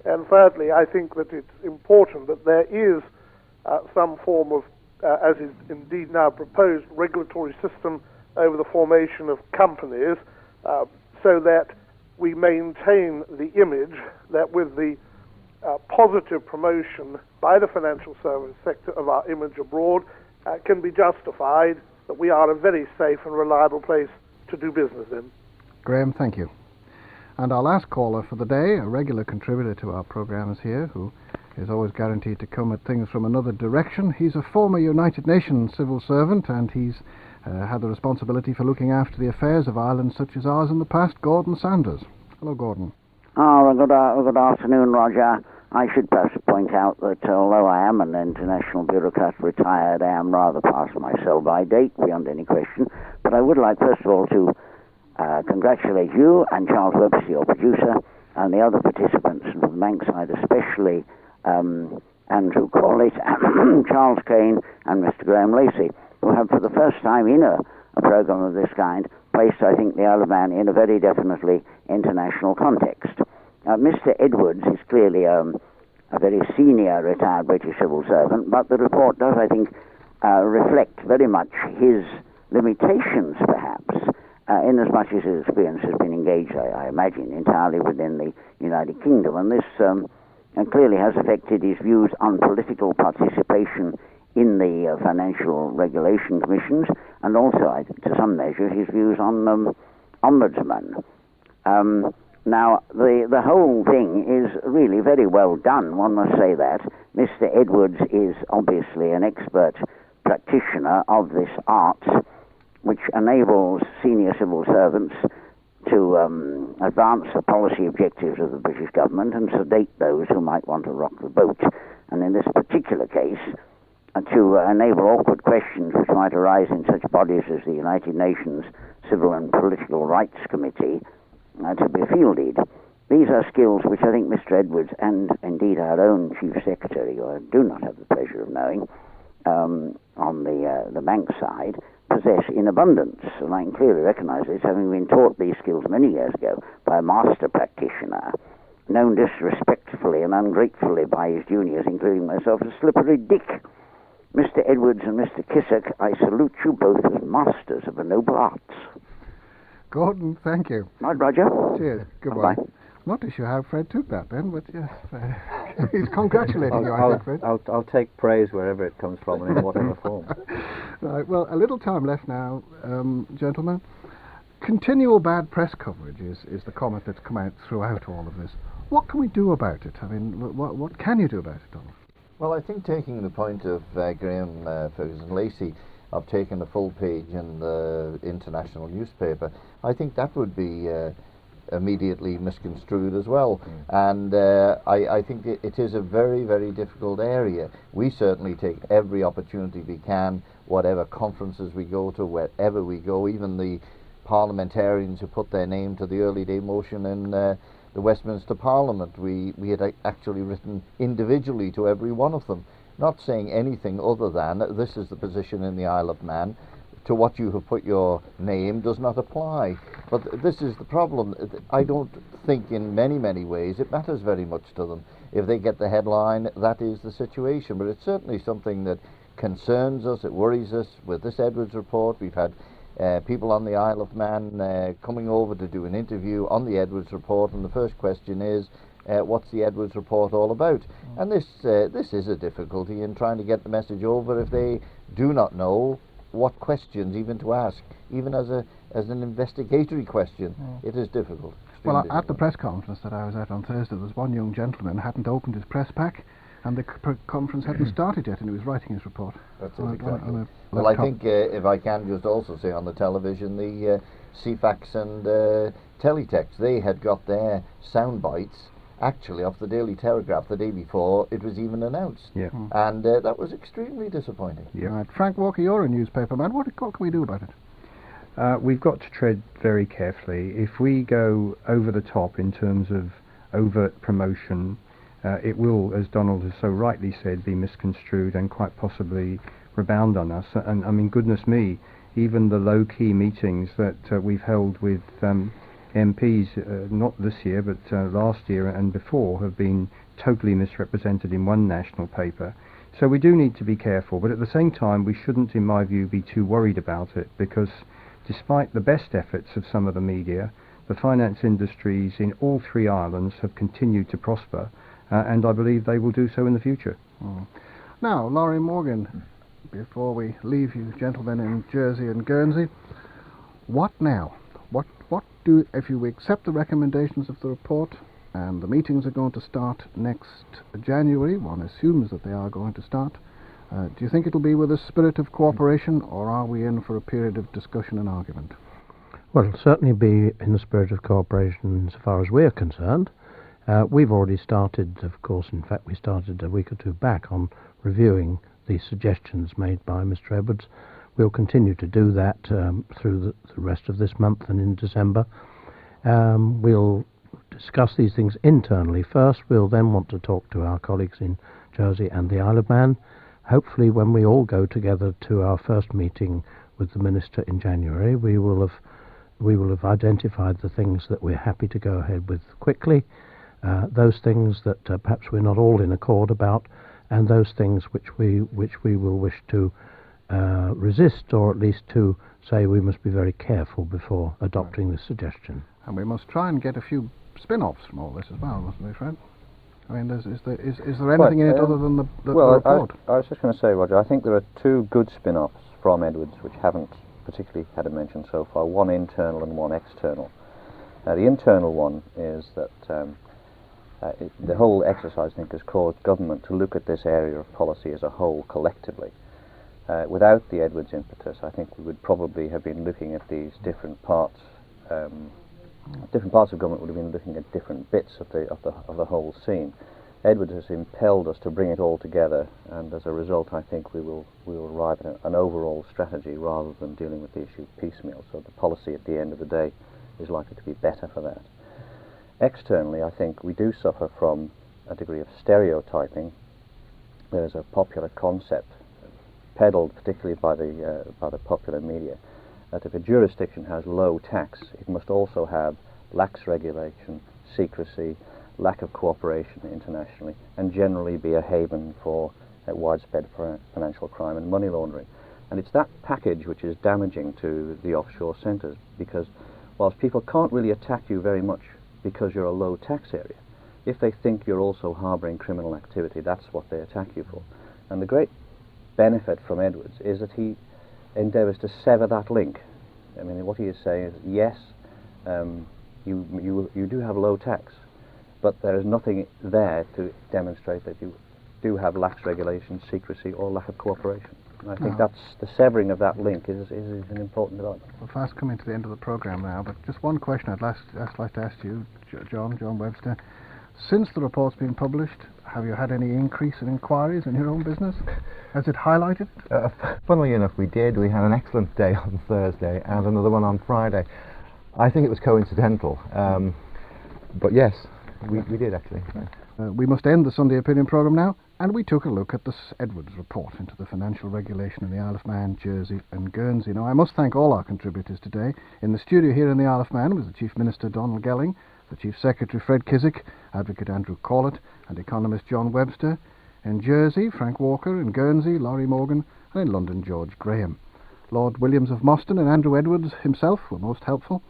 And thirdly, I think that it's important that there is some form of, as is indeed now proposed, regulatory system over the formation of companies so that we maintain the image that with the positive promotion by the financial service sector of our image abroad can be justified that we are a very safe and reliable place to do business in.
Graham, thank you. And our last caller for the day, a regular contributor to our programmes here, who is always guaranteed to come at things from another direction. He's a former United Nations civil servant, and he's had the responsibility for looking after the affairs of islands such as ours in the past. Gordon Sanders. Hello, Gordon.
Oh, good afternoon, Roger. I should perhaps point out that although I am an international bureaucrat retired, I am rather past my sell-by date, beyond any question. But I would like, first of all, to congratulate you and Charles Webster, your producer, and the other participants from the Bankside, especially Andrew Corlett, Charles Kane, and Mr. Graham Lacey, who have, for the first time in a program of this kind, placed, I think, the Isle of Man in a very definitely international context. Mr. Edwards is clearly a very senior retired British civil servant, but the report does, I think, reflect very much his limitations, perhaps, in as much as his experience has been engaged, I imagine, entirely within the United Kingdom. And this clearly has affected his views on political participation in the financial regulation commissions, and also, to some measure, his views on ombudsman. Now, the whole thing is really very well done, one must say that. Mr. Edwards is obviously an expert practitioner of this art, which enables senior civil servants to advance the policy objectives of the British government and sedate those who might want to rock the boat. And in this particular case, to enable awkward questions which might arise in such bodies as the United Nations Civil and Political Rights Committee to be fielded. These are skills which I think Mr. Edwards and indeed our own Chief Secretary, who I do not have the pleasure of knowing, on the bank side, possess in abundance. And I can clearly recognise this, having been taught these skills many years ago by a master practitioner, known disrespectfully and ungratefully by his juniors, including myself, as Slippery Dick. Mr. Edwards and Mr. Kissock, I salute you both as masters of the noble arts.
Gordon, thank you.
Right, Roger.
Cheers. Goodbye.
Bye.
Not too sure how Fred took that then, but yes, he's congratulating you, I think, Fred.
I'll take praise wherever it comes from and in whatever form.
Right, well, a little time left now, gentlemen. Continual bad press coverage is the comment that's come out throughout all of this. What can we do about it? I mean, what can you do about it, Donald?
Well, I think taking the point of Graham Ferguson Lacey of taking a full page in the international newspaper, I think that would be immediately misconstrued as well. And I think it is a very, very difficult area. We certainly take every opportunity we can, whatever conferences we go to, wherever we go, even the parliamentarians who put their name to the early day motion in the Westminster Parliament. We had actually written individually to every one of them, not saying anything other than this is the position in the Isle of Man. To what you have put your name does not apply. But this is the problem. I don't think in many, many ways it matters very much to them. If they get the headline, that is the situation. But it's certainly something that concerns us, it worries us. With this Edwards report, we've had people on the Isle of Man coming over to do an interview on the Edwards report, and the first question is, what's the Edwards report all about. And this is a difficulty in trying to get the message over if they do not know what questions even to ask, even as an investigatory question. It is difficult.
Well, at the press conference that I was at on Thursday, there was one young gentleman who hadn't opened his press pack, and the conference hadn't started yet, and he was writing his report.
That's it, exactly. Well, I think, if I can just also say on the television, the CFAX and Teletext, they had got their sound bites actually off the Daily Telegraph the day before it was even announced.
Yeah.
And that was extremely disappointing.
Yeah. Right. Frank Walker, you're a newspaper man. What can we do about it?
We've got to tread very carefully. If we go over the top in terms of overt promotion, it will, as Donald has so rightly said, be misconstrued and quite possibly rebound on us. And I mean, goodness me, even the low-key meetings that we've held with MPs, not this year but last year and before, have been totally misrepresented in one national paper. So we do need to be careful, but at the same time we shouldn't, in my view, be too worried about it, because despite the best efforts of some of the media, the finance industries in all three islands have continued to prosper, and I believe they will do so in the future.
Now, Laurie Morgan, before we leave you gentlemen in Jersey and Guernsey, what now? What do, if you accept the recommendations of the report, and the meetings are going to start next January, one assumes that they are going to start, do you think it'll be with a spirit of cooperation, or are we in for a period of discussion and argument?
Well, it'll certainly be in the spirit of cooperation so far as we're concerned. We've already started, of course, in fact we started a week or two back on reviewing the suggestions made by Mr. Edwards. We'll continue to do that through the rest of this month and in December. We'll discuss these things internally first. We'll then want to talk to our colleagues in Jersey and the Isle of Man. Hopefully when we all go together to our first meeting with the Minister in January, we will have identified the things that we're happy to go ahead with quickly, those things that perhaps we're not all in accord about, and those things which we will wish to resist, or at least to say we must be very careful before adopting this suggestion.
And we must try and get a few spin-offs from all this as well, mustn't we, Fred? I mean, is there anything in it other than the report?
I was just going to say, Roger, I think there are two good spin-offs from Edwards which haven't particularly had a mention so far, one internal and one external. The internal one is that the whole exercise, I think, has caused government to look at this area of policy as a whole collectively. Without the Edwards impetus, I think we would probably have been looking at these different parts. Different parts of government would have been looking at different bits of the whole scene. Edwards has impelled us to bring it all together, and as a result, I think we will arrive at an overall strategy rather than dealing with the issue piecemeal. So the policy at the end of the day is likely to be better for that. Externally, I think we do suffer from a degree of stereotyping. There is a popular concept, peddled particularly by the popular media, that if a jurisdiction has low tax, it must also have lax regulation, secrecy, lack of cooperation internationally, and generally be a haven for widespread financial crime and money laundering. And it's that package which is damaging to the offshore centres, because whilst people can't really attack you very much because you're a low tax area, if they think you're also harbouring criminal activity, that's what they attack you for. And the great benefit from Edwards is that he endeavours to sever that link. I mean, what he is saying is, yes, you do have low tax, but there is nothing there to demonstrate that you do have lax regulation, secrecy, or lack of cooperation. And I think that's the severing of that link is an important development.
We're fast coming to the end of the programme now, but just one question I'd like to ask you, John Webster. Since the report's been published, have you had any increase in inquiries in your own business? Has it highlighted?
Funnily enough, we did. We had an excellent day on Thursday and another one on Friday. I think it was coincidental, but yes, we did actually.
We must end the Sunday Opinion programme now, and we took a look at the Edwards report into the financial regulation in the Isle of Man, Jersey and Guernsey. Now, I must thank all our contributors today. In the studio here in the Isle of Man was the Chief Minister Donald Gelling, the Chief Secretary Fred Kiswick, Advocate Andrew Corlett and Economist John Webster. In Jersey, Frank Walker. In Guernsey, Laurie Morgan. And in London, George Graham. Lord Williams of Moston and Andrew Edwards himself were most helpful.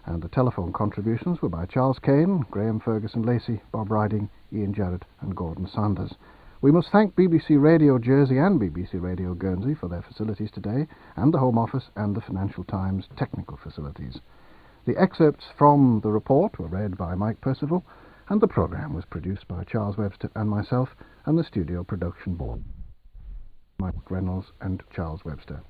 And the telephone contributions were by Charles Kane, Graham Ferguson Lacey, Bob Riding, Ian Jarrett and Gordon Sanders. We must thank BBC Radio Jersey and BBC Radio Guernsey for their facilities today, and the Home Office and the Financial Times technical facilities. The excerpts from the report were read by Mike Percival, and the programme was produced by Charles Webster and myself, and the studio production board, Mike Reynolds and Charles Webster.